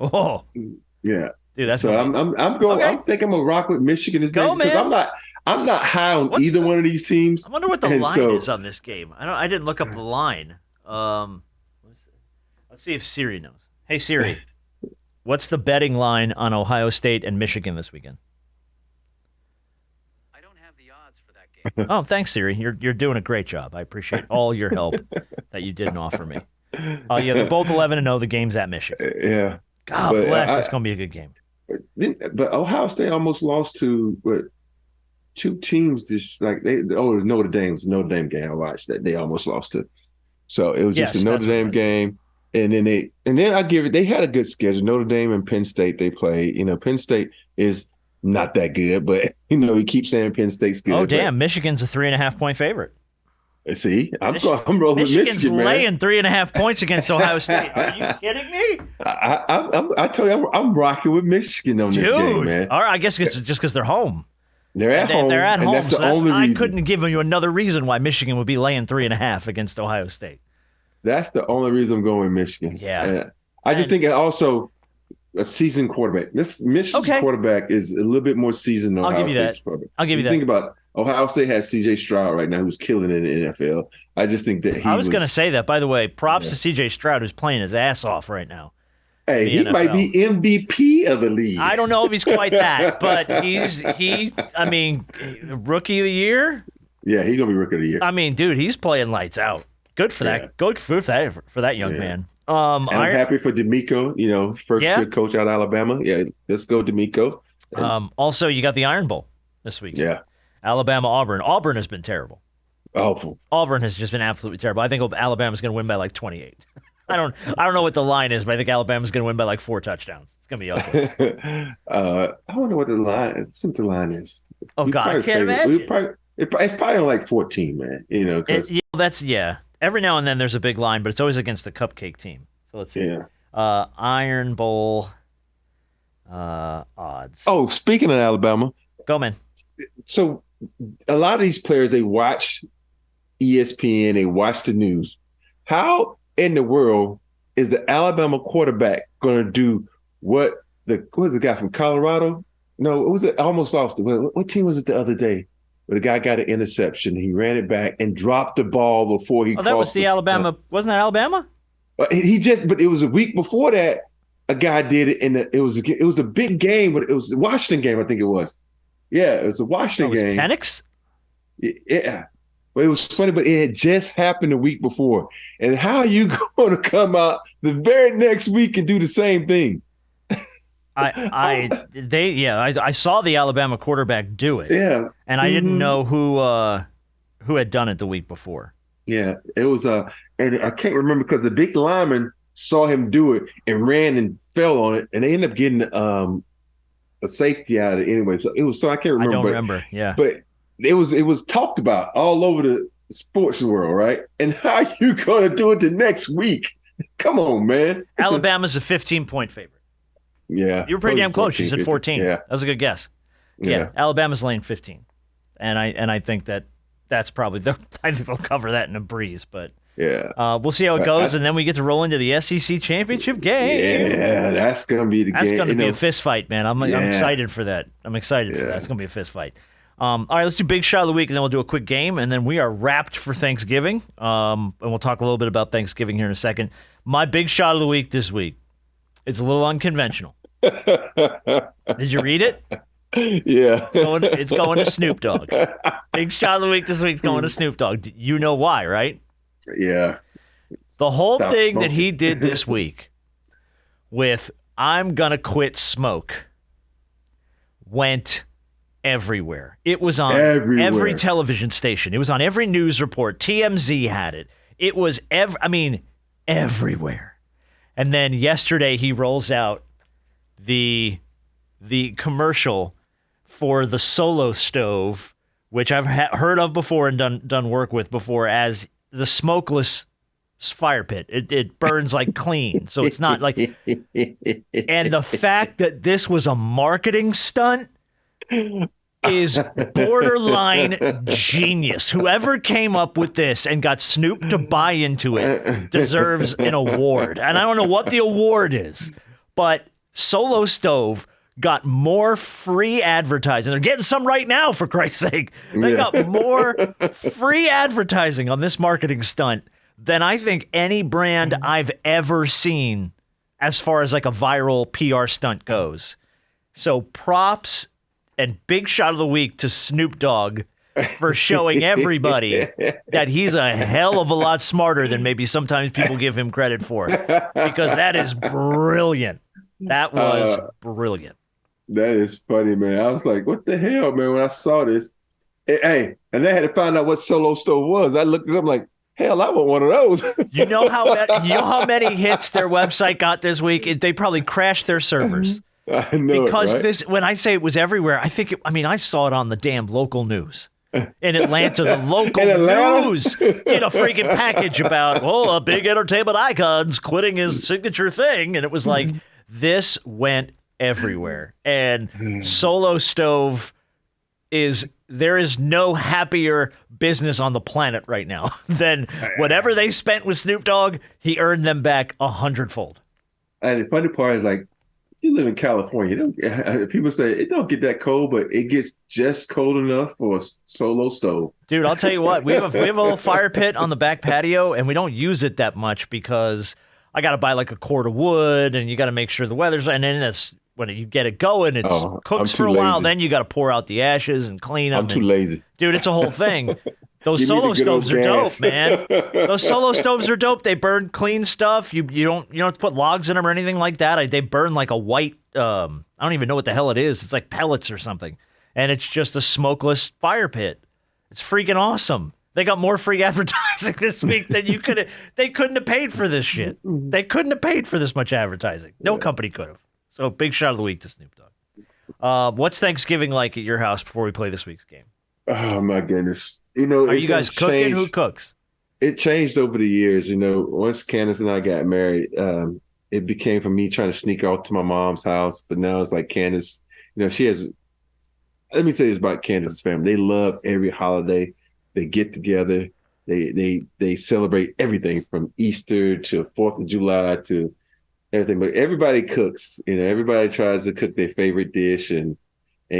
yeah. Dude, that's so I'm going. Okay. I think I'm gonna rock with Michigan this game, because I'm not high on either one of these teams. I wonder what the line is on this game. I didn't look up the line. Let's see if Siri knows. Hey Siri, what's the betting line on Ohio State and Michigan this weekend? I don't have the odds for that game. Oh, thanks, Siri. You're doing a great job. I appreciate all your help that you didn't offer me. Yeah, they're both 11-0. The game's at Michigan. Yeah. God bless. It's gonna be a good game. But Ohio State almost lost to 2 teams. Notre Dame game I watched that they almost lost to. So it was just a Notre Dame game, and then I give it. They had a good schedule. Notre Dame and Penn State they played. Penn State is not that good, but you keep saying Penn State's good. Oh damn, Michigan's a 3.5-point favorite. See, I'm rolling with Michigan, man. Laying 3.5 points against Ohio State. Are you kidding me? I tell you, I'm rocking with Michigan on this game, man. All right, I guess it's just because they're home. They're at home. They're at home. That's the only reason. I couldn't give you another reason why Michigan would be laying 3.5 against Ohio State. That's the only reason I'm going with Michigan. Yeah. I just think also a seasoned quarterback. Michigan's quarterback is a little bit more seasoned than Ohio State's quarterback. I'll give you that. Think about Ohio State has C.J. Stroud right now, who's killing it in the NFL. I just think that I was going to say that, by the way. Props to C.J. Stroud, who's playing his ass off right now. Hey, he might be MVP of the league. I don't know if he's quite that, but rookie of the year? Yeah, he's going to be rookie of the year. I mean, dude, he's playing lights out. Good for that. Good for that young man. I'm happy for D'Amico, first-year coach out of Alabama. Yeah, let's go, D'Amico. Also, you got the Iron Bowl this week. Yeah. Alabama, Auburn. Auburn has been terrible. Awful. Auburn has just been absolutely terrible. I think Alabama's going to win by like 28. I don't know what the line is, but I think Alabama's going to win by like 4 touchdowns. It's going to be ugly. I don't know what the line is. Oh, God, I can't imagine. It's probably like 14, man. That's every now and then there's a big line, but it's always against the cupcake team. So let's see. Yeah. Iron Bowl odds. Oh, speaking of Alabama. Go, man. So a lot of these players, they watch ESPN, they watch the news. How in the world is the Alabama quarterback going to do what was the guy from Colorado? No, it was almost lost it. What team was it the other day? Where the guy got an interception, he ran it back and dropped the ball before he. Oh, that was the Alabama. Wasn't that Alabama? But it was a week before that. A guy did it, and it was a big game, but it was the Washington game, I think it was. Yeah, it was a Washington game. Penix? Yeah. But it was funny, but it had just happened the week before. And how are you going to come out the very next week and do the same thing? I saw the Alabama quarterback do it. Yeah. And I didn't know who had done it the week before. Yeah. It was and I can't remember because the big lineman saw him do it and ran and fell on it, and they ended up getting a safety out of it anyway. So I can't remember. I don't remember. Yeah. But it was talked about all over the sports world, right? And how you going to do it the next week? Come on, man. Alabama's a 15-point favorite. Yeah. You were pretty damn close. You said 14. Yeah. That was a good guess. Yeah. Alabama's laying 15. And I think that's probably I think they'll cover that in a breeze, but yeah. We'll see how it goes, and then we get to roll into the SEC championship game. Yeah, that's gonna be the game. That's gonna be a fist fight, man. I'm excited for that. I'm excited for that. It's gonna be a fist fight. All right, let's do Big Shot of the Week, and then we'll do a quick game, and then we are wrapped for Thanksgiving. And we'll talk a little bit about Thanksgiving here in a second. My Big Shot of the Week this week, it's a little unconventional. Did you read it? Yeah. It's going to Snoop Dogg. Big Shot of the Week this week's going to Snoop Dogg. You know why, right? Yeah. The whole Stop thing smoking. that he did this week with "I'm gonna quit smoke" went everywhere. It was on every television station. It was on every news report. TMZ had it. It was everywhere. And then yesterday he rolls out the commercial for the Solo Stove, which I've heard of before and done work with before, as the smokeless fire pit. It burns like clean, so it's not like. And the fact that this was a marketing stunt is borderline genius. Whoever came up with this and got Snoop to buy into it deserves an award. And I don't know what the award is, but Solo Stove got more free advertising. They're getting some right now, for Christ's sake. They got more free advertising on this marketing stunt than I think any brand I've ever seen as far as like a viral PR stunt goes. So props and Big Shot of the Week to Snoop Dogg for showing everybody that he's a hell of a lot smarter than maybe sometimes people give him credit for, because that is brilliant. That was brilliant. That is funny, man. I was like, what the hell, man, when I saw this. Hey, and I had to find out what Solo Stove was. I looked it up like, hell, I want one of those. You know how many hits their website got this week? They probably crashed their servers. I know because right? this, when I say it was everywhere, I saw it on the damn local news. In Atlanta, the local news did a freaking package about, a big entertainment icon's quitting his signature thing. And it was like, this went everywhere. And Solo Stove there is no happier business on the planet right now than whatever they spent with Snoop Dogg, he earned them back 100-fold. And the funny part is, like, you live in California. People say it don't get that cold, but it gets just cold enough for a Solo Stove. Dude, I'll tell you what. We have a little fire pit on the back patio, and we don't use it that much because I got to buy like a cord of wood, and you got to make sure the weather's. And then that's when you get it going. It cooks for a while. Then you got to pour out the ashes and clean them. I'm too lazy, dude. It's a whole thing. Those Solo Stoves are dope, man. Those Solo Stoves are dope. They burn clean stuff. You don't have to put logs in them or anything like that. They burn like a white. I don't even know what the hell it is. It's like pellets or something, and it's just a smokeless fire pit. It's freaking awesome. They got more free advertising this week than you could. They couldn't have paid for this shit. They couldn't have paid for this much advertising. No company could have. So big shot of the week to Snoop Dogg. What's Thanksgiving like at your house before we play this week's game? Oh my goodness! Are you guys cooking? Changed. Who cooks? It changed over the years. Once Candace and I got married, it became from me trying to sneak out to my mom's house. But now it's like Candace. She has. Let me say this about Candace's family: they love every holiday. They get together. They celebrate everything from Easter to 4th of July to everything. But everybody cooks. Everybody tries to cook their favorite dish. And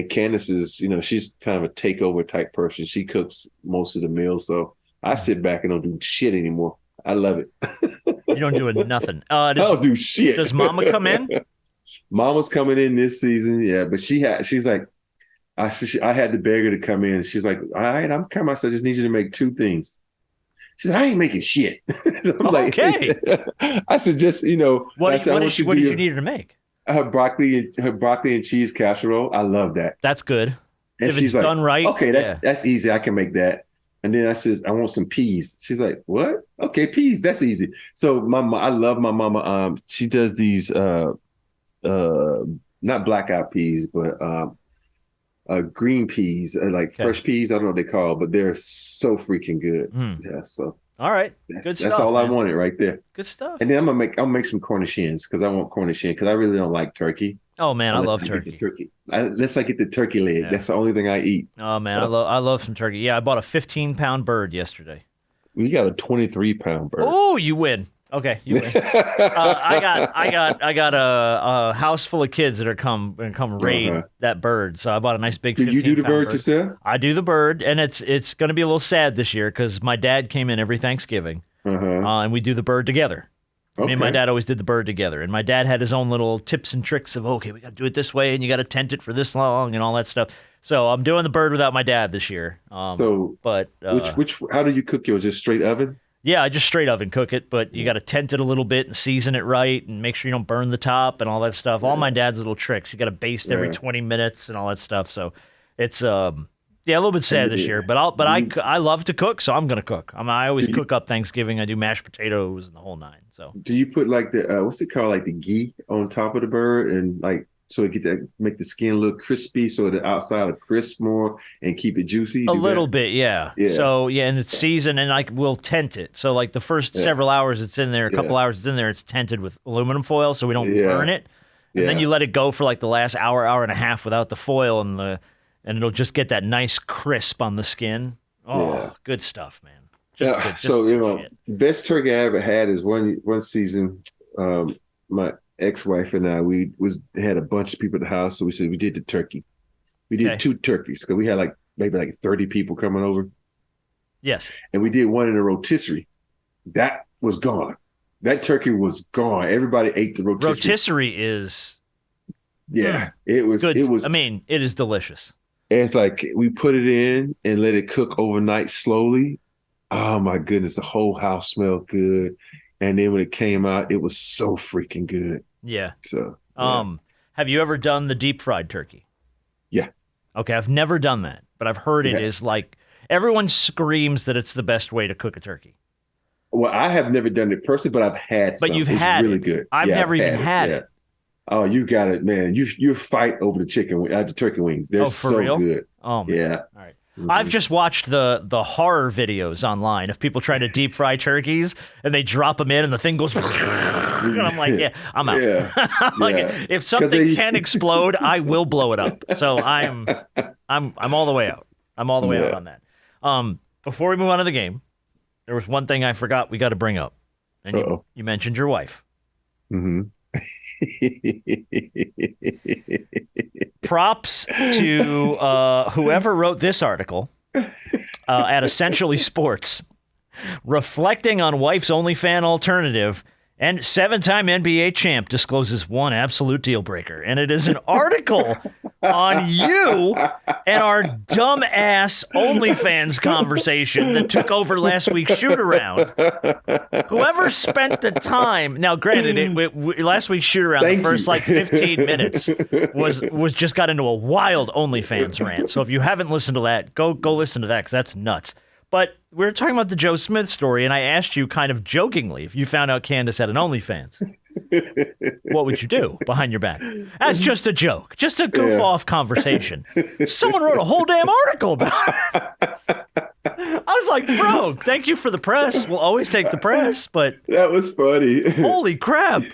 Candace is, she's kind of a takeover type person. She cooks most of the meals. So I sit back and don't do shit anymore. I love it. You don't do nothing. I don't do shit. Does Mama come in? Mama's coming in this season. Yeah. But she's like, I had to beg her to come in. She's like, all right, I'm coming. I said, I just need you to make 2 things. She said, I ain't making shit. I'm like, okay. I said, just, What I said, did you need her to make? her broccoli and cheese casserole. I love that. That's good. And If she's it's like, done right. okay, that's easy. I can make that. And then I says, I want some peas. She's like, what? Okay, peas. That's easy. So I love my mama. She does these not black-eyed peas, but green peas, fresh peas. I don't know what they call, but they're so freaking good. Yeah. So all right, good stuff. That's all man. I wanted right there. Good stuff. And then I'll make some Cornish hens because I want Cornish hen because I really don't like turkey. Oh man, I love turkey. turkey. Let's get the turkey leg. Yeah. That's the only thing I eat. Oh man, I love some turkey. Yeah, I bought a 15-pound bird yesterday. We got a 23-pound bird. Oh, you win. Okay, you win. I got a house full of kids that are come raid that bird. So I bought a nice big. Did you do the bird bird yourself? I do the bird, and it's going to be a little sad this year because my dad came in every Thanksgiving, and we do the bird together. Okay. Me and my dad always did the bird together, and my dad had his own little tips and tricks of okay, we got to do it this way, and you got to tent it for this long, and all that stuff. So I'm doing the bird without my dad this year. How do you cook yours? Just straight oven? Yeah, I just straight oven cook it, but you got to tent it a little bit and season it right and make sure you don't burn the top and all that stuff. All my dad's little tricks. You got to baste every 20 minutes and all that stuff. So it's a little bit sad this year, but I love to cook, so I'm gonna cook. I always cook up Thanksgiving. I do mashed potatoes and the whole nine. So do you put like the what's it called, like the ghee on top of the bird and like so it make the skin look crispy so the outside will crisp more and keep it juicy? A little bit, yeah. So and it's seasoned and we'll tent it. So like the first several hours it's in there, a couple hours it's in there, it's tented with aluminum foil so we don't burn it. And then you let it go for like the last hour and a half without the foil and it'll just get that nice crisp on the skin. Oh, good stuff, man. Best turkey I ever had is one season. My ex-wife and I, we had a bunch of people at the house, so we said we did the turkey. We did 2 turkeys because we had maybe 30 people coming over. Yes, and we did one in a rotisserie. That was gone. That turkey was gone. Everybody ate the rotisserie. Rotisserie is it was good. It was. I mean, it is delicious. It's like we put it in and let it cook overnight slowly. Oh my goodness, the whole house smelled good. And then when it came out, it was so freaking good. Yeah. So, have you ever done the deep fried turkey? Yeah. Okay, I've never done that, but I've heard it is like everyone screams that it's the best way to cook a turkey. Well, I have never done it personally, but I've had some. But you've it's had really it. good. I've never even had it. Oh, you got it, man. You fight over the turkey wings. They're so real? good. Oh, man. Yeah. All right. Mm-hmm. I've just watched the horror videos online of people trying to deep fry turkeys and they drop them in and the thing goes and I'm like, yeah, I'm out. Yeah. If something can explode, I will blow it up. So I'm all the way out. I'm all the way out on that. Before we move on to the game, there was one thing I forgot we got to bring up. And you mentioned your wife. Mm-hmm. Props to whoever wrote this article at Essentially Sports, reflecting on wife's OnlyFans alternative, and 7-time NBA champ discloses one absolute deal breaker. And it is an article on you and our dumbass OnlyFans conversation that took over last week's shoot around. Whoever spent the time, now granted, last week's shoot around, the first 15 minutes was just got into a wild OnlyFans rant. So if you haven't listened to that, go listen to that because that's nuts. But we were talking about the Joe Smith story, and I asked you kind of jokingly if you found out Candace had an OnlyFans. What would you do behind your back? That's just a joke, just a goof-off conversation. Someone wrote a whole damn article about it. I was like, bro, thank you for the press. We'll always take the press, but... That was funny. Holy crap.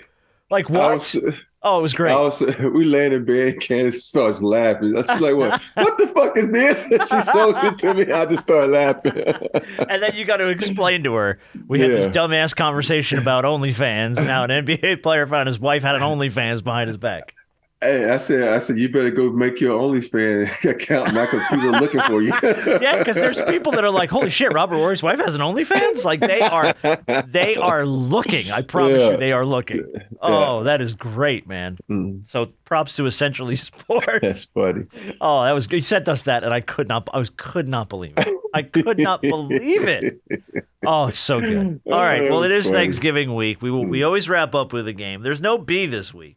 Like, what? It was great. We laying in bed and Candace starts laughing. I was like, what the fuck is this? And she shows it to me. I just start laughing. And then you got to explain to her, we had this dumbass conversation about OnlyFans. Now an NBA player found his wife had an OnlyFans behind his back. Hey, I said, you better go make your OnlyFans account now because people are looking for you. Yeah, because there's people that are like, holy shit, Robert Horry's wife has an OnlyFans? Like they are looking. I promise you, they are looking. Oh, that is great, man. So props to Essentially Sports. That's funny. Oh, that was good. He sent us that, and I could not believe it. I could not believe it. Oh, it's so good. All right, well, it is Thanksgiving week. We always wrap up with a game. There's no B this week.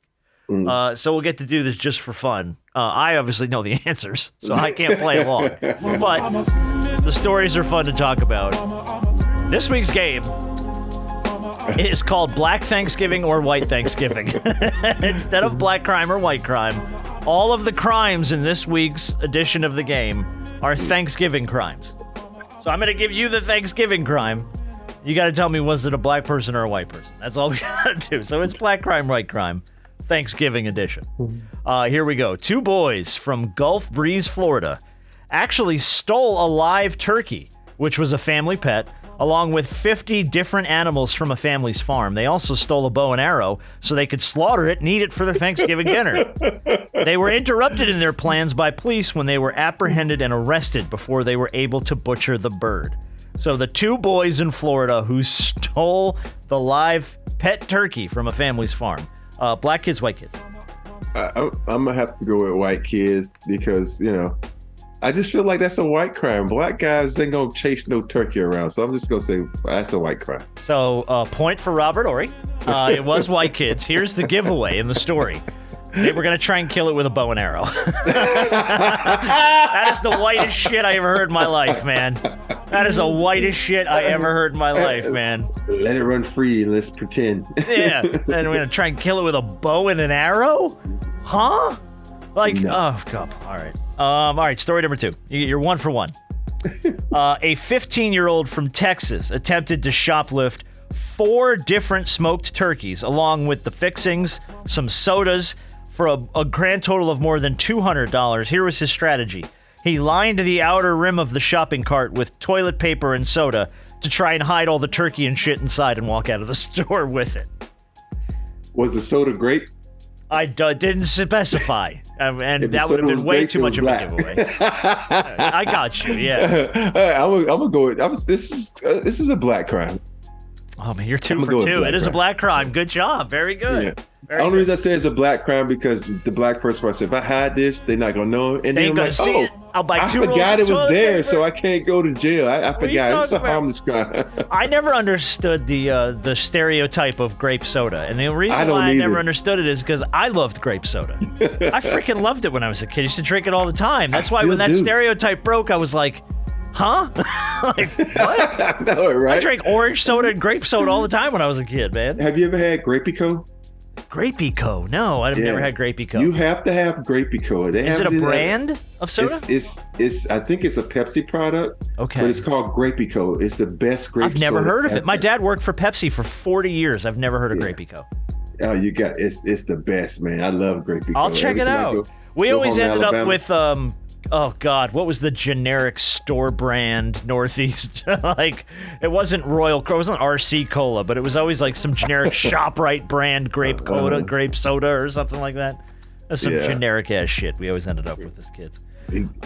So we'll get to do this just for fun. I obviously know the answers, so I can't play along. But the stories are fun to talk about. This week's game is called Black Thanksgiving or White Thanksgiving. Instead of black crime or white crime, all of the crimes in this week's edition of the game are Thanksgiving crimes. So I'm going to give you the Thanksgiving crime. You got to tell me, was it a black person or a white person? That's all we got to do. So it's black crime, white crime. Thanksgiving edition. Here we go. 2 boys from Gulf Breeze, Florida, actually stole a live turkey, which was a family pet, along with 50 different animals from a family's farm. They also stole a bow and arrow so they could slaughter it and eat it for their Thanksgiving dinner. They were interrupted in their plans by police when they were apprehended and arrested before they were able to butcher the bird. So the 2 boys in Florida who stole the live pet turkey from a family's farm. Black kids, white kids. I'm gonna have to go with white kids because I just feel like that's a white crime. Black guys ain't gonna chase no turkey around, so I'm just gonna say that's a white crime. So point for Robert Horry. It was white kids. Here's the giveaway in the story. They were gonna try and kill it with a bow and arrow. That is the whitest shit I ever heard in my life, man. That is the whitest shit I ever heard in my life, man. Let it run free and let's pretend. Yeah, and we're gonna try and kill it with a bow and an arrow? Huh? Like, no. Oh, God. All right. All right, story number 2. You're 1 for 1. A 15-year-old from Texas attempted to shoplift 4 different smoked turkeys, along with the fixings, some sodas, for a grand total of more than $200. Here was his strategy. He lined the outer rim of the shopping cart with toilet paper and soda to try and hide all the turkey and shit inside and walk out of the store with it. Was the soda grape? I didn't specify, and that would have been way too much of a giveaway. I got you, yeah. I'm gonna go with. This is a black crime. Oh man, you're 2 for 2. It is a black crime. Good job. Very good. Yeah. The only reason I say it's a black crime because the black person, I said, if I hide this, they're not gonna know. And they then I'm like, see it. I'll buy 2 rolls forgot it was there, paper. so I can't go to jail. I forgot. It's a harmless crime. I never understood the stereotype of grape soda, and the reason why I never understood it is because I loved grape soda. I freaking loved it when I was a kid. I used to drink it all the time. That's why when that stereotype broke, I was like, huh? Like, what? I know it, right? I drank orange soda and grape soda all the time when I was a kid, man. Have you ever had Grape-Eco? Grape-Eco? No, I've never had Grape-Eco. You have to have Grape-Eco. Is it a brand of soda? It's I think it's a Pepsi product. Okay. But it's called Grape-Eco. It's the best grape soda. I've never heard of it. My dad worked for Pepsi for 40 years. I've never heard of Grape-Eco. Oh, it's the best, man. I love Grape-Eco. I'll check it out. We always ended up with oh God, what was the generic store brand Northeast? Like, it wasn't Royal Crow, it wasn't RC Cola, but it was always like some generic ShopRite brand grape soda or something like that. That's some generic ass shit we always ended up with as kids.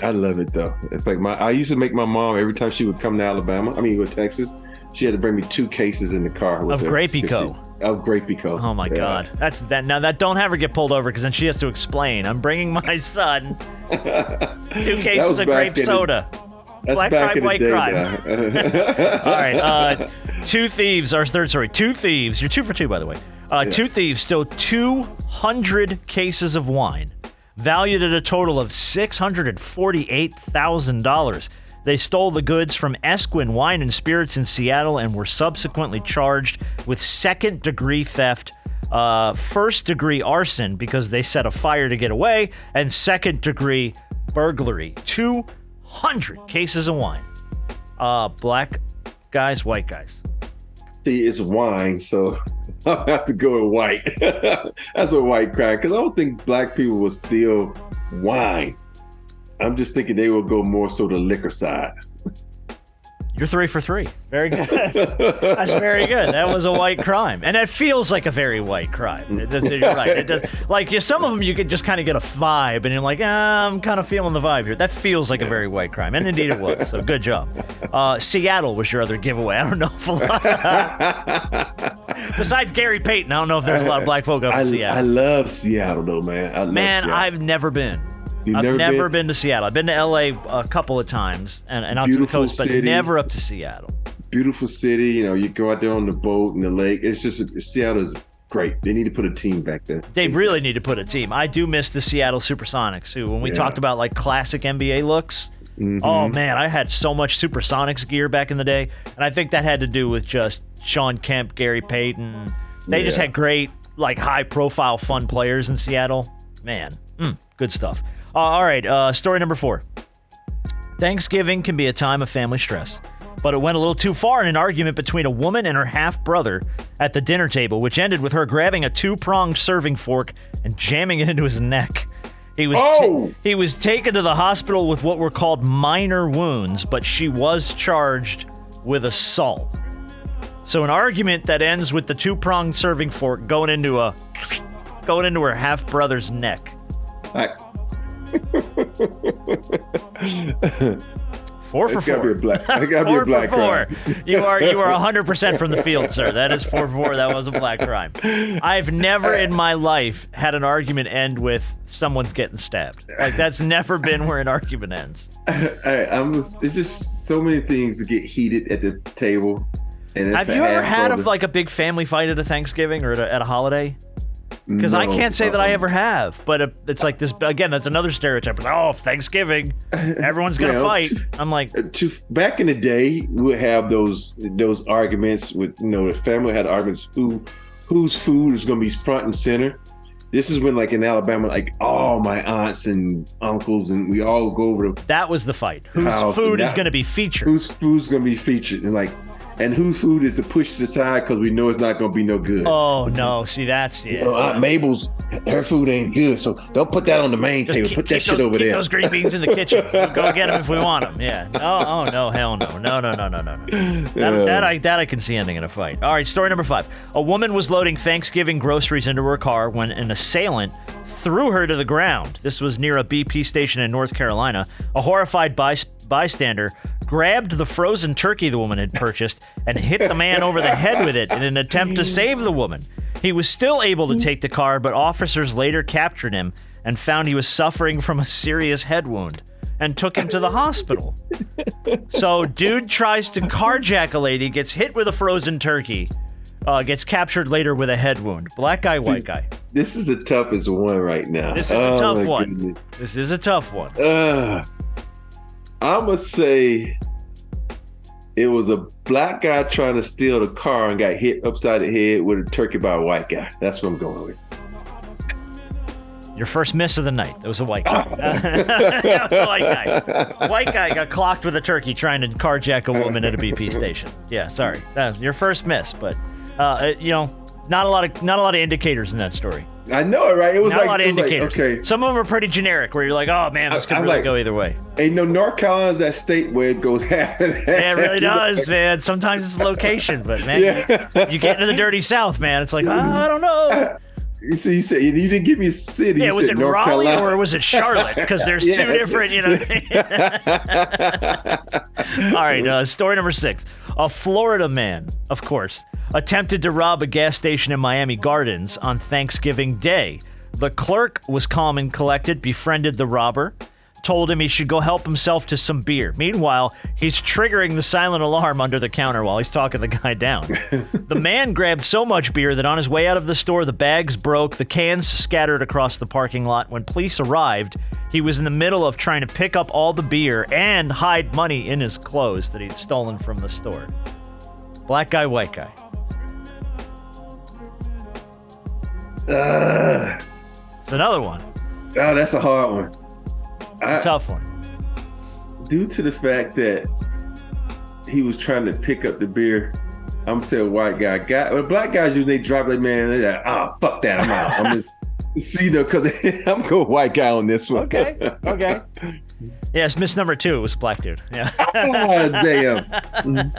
I love it though. It's like I used to make my mom every time she would come to Texas, she had to bring me 2 cases in the car with her. Grape-Eco. Of Grape-Eco. Oh my God. That's that. Now that don't have her get pulled over because then she has to explain. I'm bringing my son 2 cases of grape soda. Black crime, white crime. All right. 2 thieves. Two thieves. You're 2 for 2, by the way. 2 thieves stole 200 cases of wine, valued at a total of $648,000. They stole the goods from Esquin Wine and Spirits in Seattle and were subsequently charged with second-degree theft, first-degree arson because they set a fire to get away, and second-degree burglary. 200 cases of wine. Black guys, white guys. See, it's wine, so I'll have to go with white. That's a white crime because I don't think black people will steal wine. I'm just thinking they will go more so the liquor side. You're 3 for 3. Very good. That's very good. That was a white crime. And that feels like a very white crime. You're right. It does. Like, some of them you could just kind of get a vibe, and you're like, I'm kind of feeling the vibe here. That feels like a very white crime. And indeed it was. So good job. Seattle was your other giveaway. I don't know if a lot. Besides Gary Payton, I don't know if there's a lot of black folk up in Seattle. I love Seattle, though, man. Man, I've never been. I've never been to Seattle. I've been to LA a couple of times and out to the coast, but never up to Seattle. Beautiful city. You know, you go out there on the boat and the lake. It's just Seattle is great. They need to put a team back there. They really need to put a team. I do miss the Seattle Supersonics, who, when we talked about like classic NBA looks, oh man, I had so much Supersonics gear back in the day, and I think that had to do with just Sean Kemp, Gary Payton. They just had great, like, high-profile, fun players in Seattle. Man, good stuff. All right, story number 4. Thanksgiving can be a time of family stress, but it went a little too far in an argument between a woman and her half-brother at the dinner table, which ended with her grabbing a 2-pronged serving fork and jamming it into his neck. He was taken to the hospital with what were called minor wounds, but she was charged with assault. So an argument that ends with the 2-pronged serving fork going into her half-brother's neck. 4 for 4. I gotta be a black crime. You are 100% from the field, sir. That is 4 for 4. That was a black crime. I've never in my life had an argument end with someone's getting stabbed. Like, that's never been where an argument ends. It's just so many things that get heated at the table. And have you ever had a big family fight at a Thanksgiving or at a holiday? Because I can't say that I ever have, but it's like this, again, that's another stereotype. Oh, Thanksgiving, everyone's going to fight. I'm like... Back in the day, we would have those arguments with, the family had arguments whose food is going to be front and center. This is when, like, in Alabama, like, all my aunts and uncles, and we all go over to... That was the fight. Whose food is going to be featured. Whose food's going to be featured. And whose food is to push to the side because we know it's not going to be no good. Oh, no. See, that's it. Aunt Mabel's, her food ain't good, so don't put that on the main table. Put that shit over there. Keep those green beans in the kitchen. Go get them if we want them. Yeah. Oh, no. Hell no. No. That I can see ending in a fight. All right, story number 5. A woman was loading Thanksgiving groceries into her car when an assailant threw her to the ground. This was near a BP station in North Carolina. A horrified bystander grabbed the frozen turkey the woman had purchased and hit the man over the head with it in an attempt to save the woman. He was still able to take the car, but officers later captured him and found he was suffering from a serious head wound and took him to the hospital. So dude tries to carjack a lady, gets hit with a frozen turkey, gets captured later with a head wound. Black guy, white guy. This is the toughest one right now. This is a tough one. Goodness. This is a tough one. I'm going to say it was a black guy trying to steal the car and got hit upside the head with a turkey by a white guy. That's what I'm going with. Your first miss of the night. That was a white guy. That was a white guy. White guy got clocked with a turkey trying to carjack a woman at a BP station. Yeah, sorry. Your first miss, but, not a lot of indicators in that story. I know it, right? It was not a lot of indicators. Okay. Some of them are pretty generic, where you're like, oh man, this could really go either way. Hey, North Carolina's that state where it goes half and half. Yeah, it really does, man. Sometimes it's location, but man, you get into the dirty South, man. It's like, I don't know. You said you didn't give me a city. Yeah, was it North Raleigh Carolina. Or was it Charlotte? Because there's two different, All right, story number 6. A Florida man, of course, attempted to rob a gas station in Miami Gardens on Thanksgiving Day. The clerk was calm and collected, befriended the robber, told him he should go help himself to some beer. Meanwhile, he's triggering the silent alarm under the counter while he's talking the guy down. The man grabbed so much beer that on his way out of the store, the bags broke, the cans scattered across the parking lot. When police arrived, he was in the middle of trying to pick up all the beer and hide money in his clothes that he'd stolen from the store. Black guy, white guy. It's another one. Oh, that's a hard one. It's a tough one. Due to the fact that he was trying to pick up the beer, I'm saying white guy. Black guys usually drop like, man, they're like, fuck that, I'm out. I'm just because I'm going white guy on this one. Okay. Yes, miss number 2 was a black dude. Yeah. Ah, damn.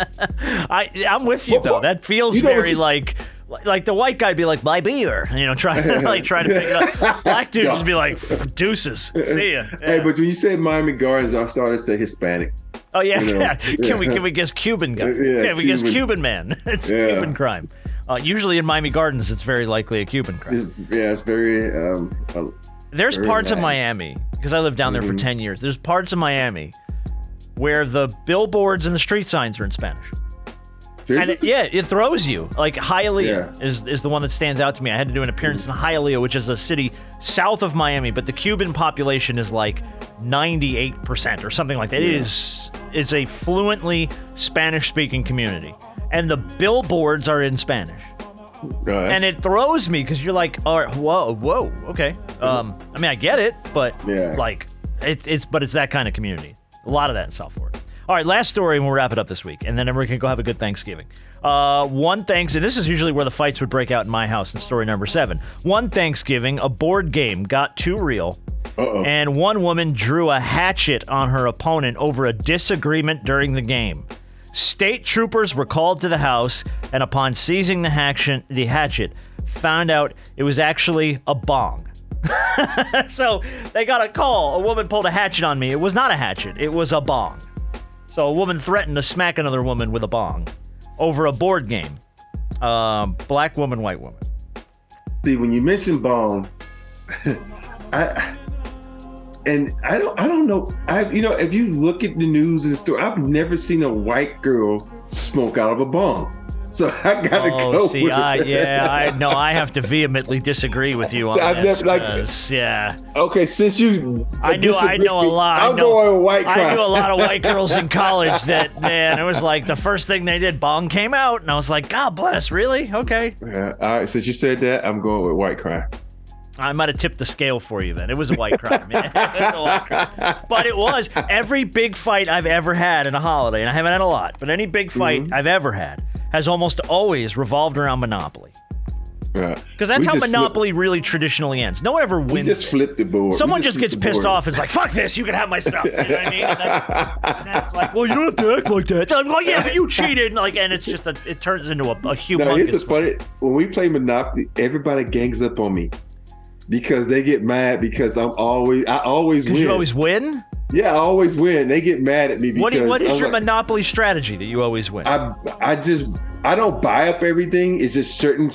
I'm with you though. That feels You know what very you- like the white guy be like, my beer, try to pick it up. Black dude just be like, deuces. See ya. Yeah. Hey, but when you say Miami Gardens, I started to say Hispanic. Oh yeah, you know, yeah. Can we guess Cuban guy? Yeah, Can we guess Cuban. Cuban man? It's Yeah. Cuban crime. Usually in Miami Gardens, it's very likely a Cuban crime. It's very. There's very parts of bad. Miami, because I lived down there for 10 years. There's parts of Miami where the billboards and the street signs are in Spanish. Seriously? And it throws you. Like Hialeah Yeah. is the one that stands out to me. I had to do an appearance in Hialeah, which is a city south of Miami, but the Cuban population is like 98% or something like that. It is a fluently Spanish-speaking community, and the billboards are in Spanish. And it throws me because you're like, all right, whoa, okay. I mean, I get it, but Yeah. like, it's that kind of community. A lot of that in South Florida. All right, last story, and we'll wrap it up this week, and then everyone can go have a good Thanksgiving. One thanks, and this is usually where the fights would break out in my house in story number 7. One Thanksgiving, a board game got too real, and one woman drew a hatchet on her opponent over a disagreement during the game. State troopers were called to the house, and upon seizing the hatchet, found out it was actually a bong. So they got a call. A woman pulled a hatchet on me. It was not a hatchet. It was a bong. So a woman threatened to smack another woman with a bong over a board game. Black woman, white woman. See, when you mention bong, I don't know. If you look at the news and the story, I've never seen a white girl smoke out of a bong. So I gotta go. See, with it. I have to vehemently disagree with you on I've this. never, 'Cause, yeah. Okay, since you, I know a lot. I'm going white I crime. knew a lot of white girls in college that, man, it was like the first thing they did, bong came out, and I was like, God bless, really? Okay. Yeah, all right, since you said that, I'm going with white crime. I might have tipped the scale for you then. It was a white crime. Yeah, it was a white crime. But it was every big fight I've ever had in a holiday, and I haven't had a lot, but any big fight I've ever had has almost always revolved around Monopoly. Right. Because that's how Monopoly really traditionally ends. No one ever We wins. just flipped the board. Someone We just flipped gets the pissed board. off. It's like, fuck this, you can have my stuff. You know what I mean? And that's like, well, you don't have to act like that. They're like, well, yeah, but you cheated. And it's just, it turns into a No, humongous it's funny. When we play Monopoly, everybody gangs up on me because they get mad because I always win. Because you always win? Yeah, I always win. They get mad at me because What is I'm your like, Monopoly strategy that you always win? I don't buy up everything. It's just certain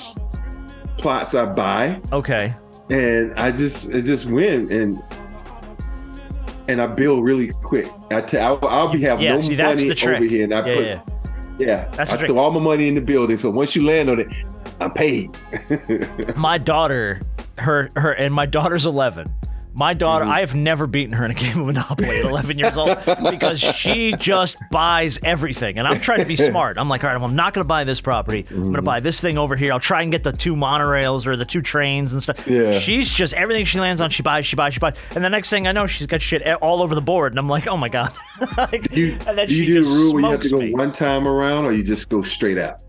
plots I buy, Okay. and I just win and I build really quick. I'll be having no see, that's money the trick. over here, and I That's the I trick. throw all my money in the building. So once you land on it, I'm paid. My daughter, and my daughter's 11. My daughter, I have never beaten her in a game of Monopoly at 11 years old because she just buys everything. And I'm trying to be smart. I'm like, all right, I'm not going to buy this property. I'm going to buy this thing over here. I'll try and get the 2 monorails or the 2 trains and stuff. Yeah. She's just, everything she lands on, she buys. And the next thing I know, she's got shit all over the board. And I'm like, oh my God. And then Do you she do a just rule where you have to smokes go me. one time around, or you just go straight out?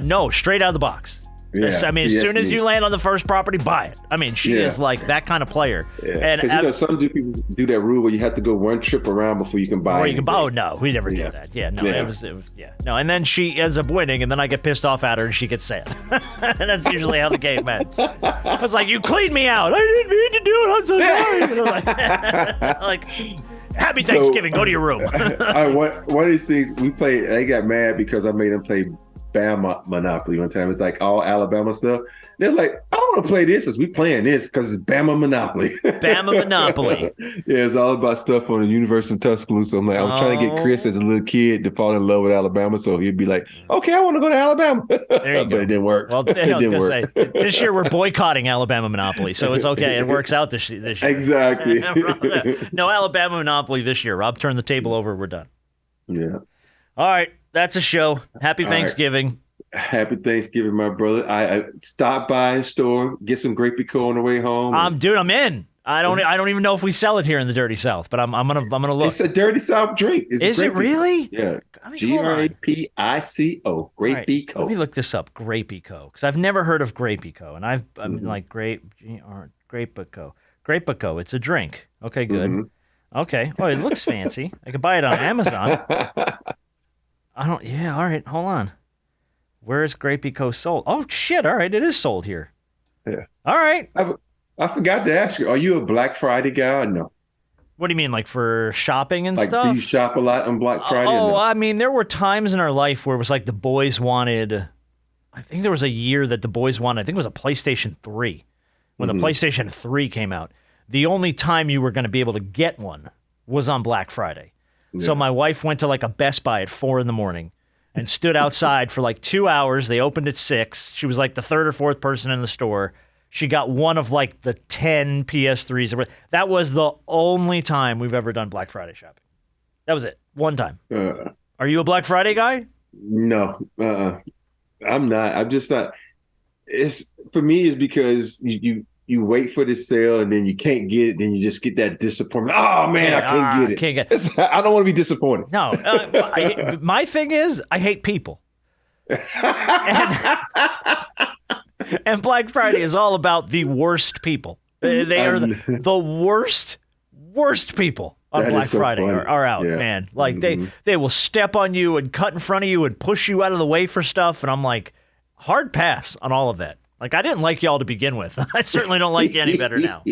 No, straight out of the box. Yeah, I mean, see, as that's soon as me. you land on the first property, buy it. I mean, she Yeah. is like that kind of player. Yeah, And because some people do that rule where you have to go one trip around before you can buy. or you can buy. anything. Oh no, we never Yeah. did that. Yeah, no, Yeah. it was no. And then she ends up winning, and then I get pissed off at her, and she gets sad. And that's usually how the game ends. I was like, "You cleaned me out. I didn't mean to do it. I'm so sorry." And I'm like, happy Thanksgiving. Go to your room. One of these things we played, they got mad because I made them play Bama Monopoly one time. It's like all Alabama stuff. They're like, I don't want to play this. We playing this because it's Bama Monopoly. Bama Monopoly. Yeah, it's all about stuff on the University of Tuscaloosa. So I'm like, I'm trying to get Chris as a little kid to fall in love with Alabama. So he'd be like, okay, I want to go to Alabama. There you But go. it didn't work. Well, It I was didn't gonna work. say this year we're boycotting Alabama Monopoly, so it's okay. It works out this year. Exactly. No Alabama Monopoly this year. Rob, turn the table over. We're done. Yeah. All right, that's a show. Happy All right. Thanksgiving. Happy Thanksgiving, my brother. I stopped by the store, get some grape Pico on the way home. Dude, I'm in. I don't even know if we sell it here in the Dirty South, but I'm gonna look. It's a dirty South drink. It's Is it grape Pico. really? Yeah. I mean, hold on. GRAPICO. Grape All right, Pico. let me look this up. Grapeco, because I've never heard of Grapeco, and I'm Mm-hmm. like Grapeco. Grapeco. It's a drink. Okay, good. Mhm. Okay. Oh, it looks fancy. I could buy it on Amazon. Yeah, all right. Hold on. Where is Great Big Coast sold? Oh, shit. All right. It is sold here. Yeah. All right. I forgot to ask you, are you a Black Friday guy or no? What do you mean, like for shopping and Like, stuff? do you shop a lot on Black Friday? or Oh, no? I mean, there were times in our life where it was like the boys wanted. I think there was a year that the boys wanted. I think it was a PlayStation 3. When the PlayStation 3 came out, the only time you were going to be able to get one was on Black Friday. Yeah. So my wife went to like a Best Buy at 4 a.m. and stood outside for like 2 hours. They opened at 6. She was like the third or fourth person in the store. She got one of like the 10 PS3s. That was the only time we've ever done Black Friday shopping. That was it. One time. Are you a Black Friday guy? No, I'm not. I'm just not. It's for me. It's because you wait for the sale and then you can't get it. Then you just get that disappointment. Oh man, I can't get it. Can't get it. I don't want to be disappointed. No, my thing is I hate people. And Black Friday is all about the worst people. They are the worst people on That Black is so Friday funny. are out, Yeah. man. Like they will step on you and cut in front of you and push you out of the way for stuff. And I'm like, hard pass on all of that. Like, I didn't like y'all to begin with. I certainly don't like you any better now.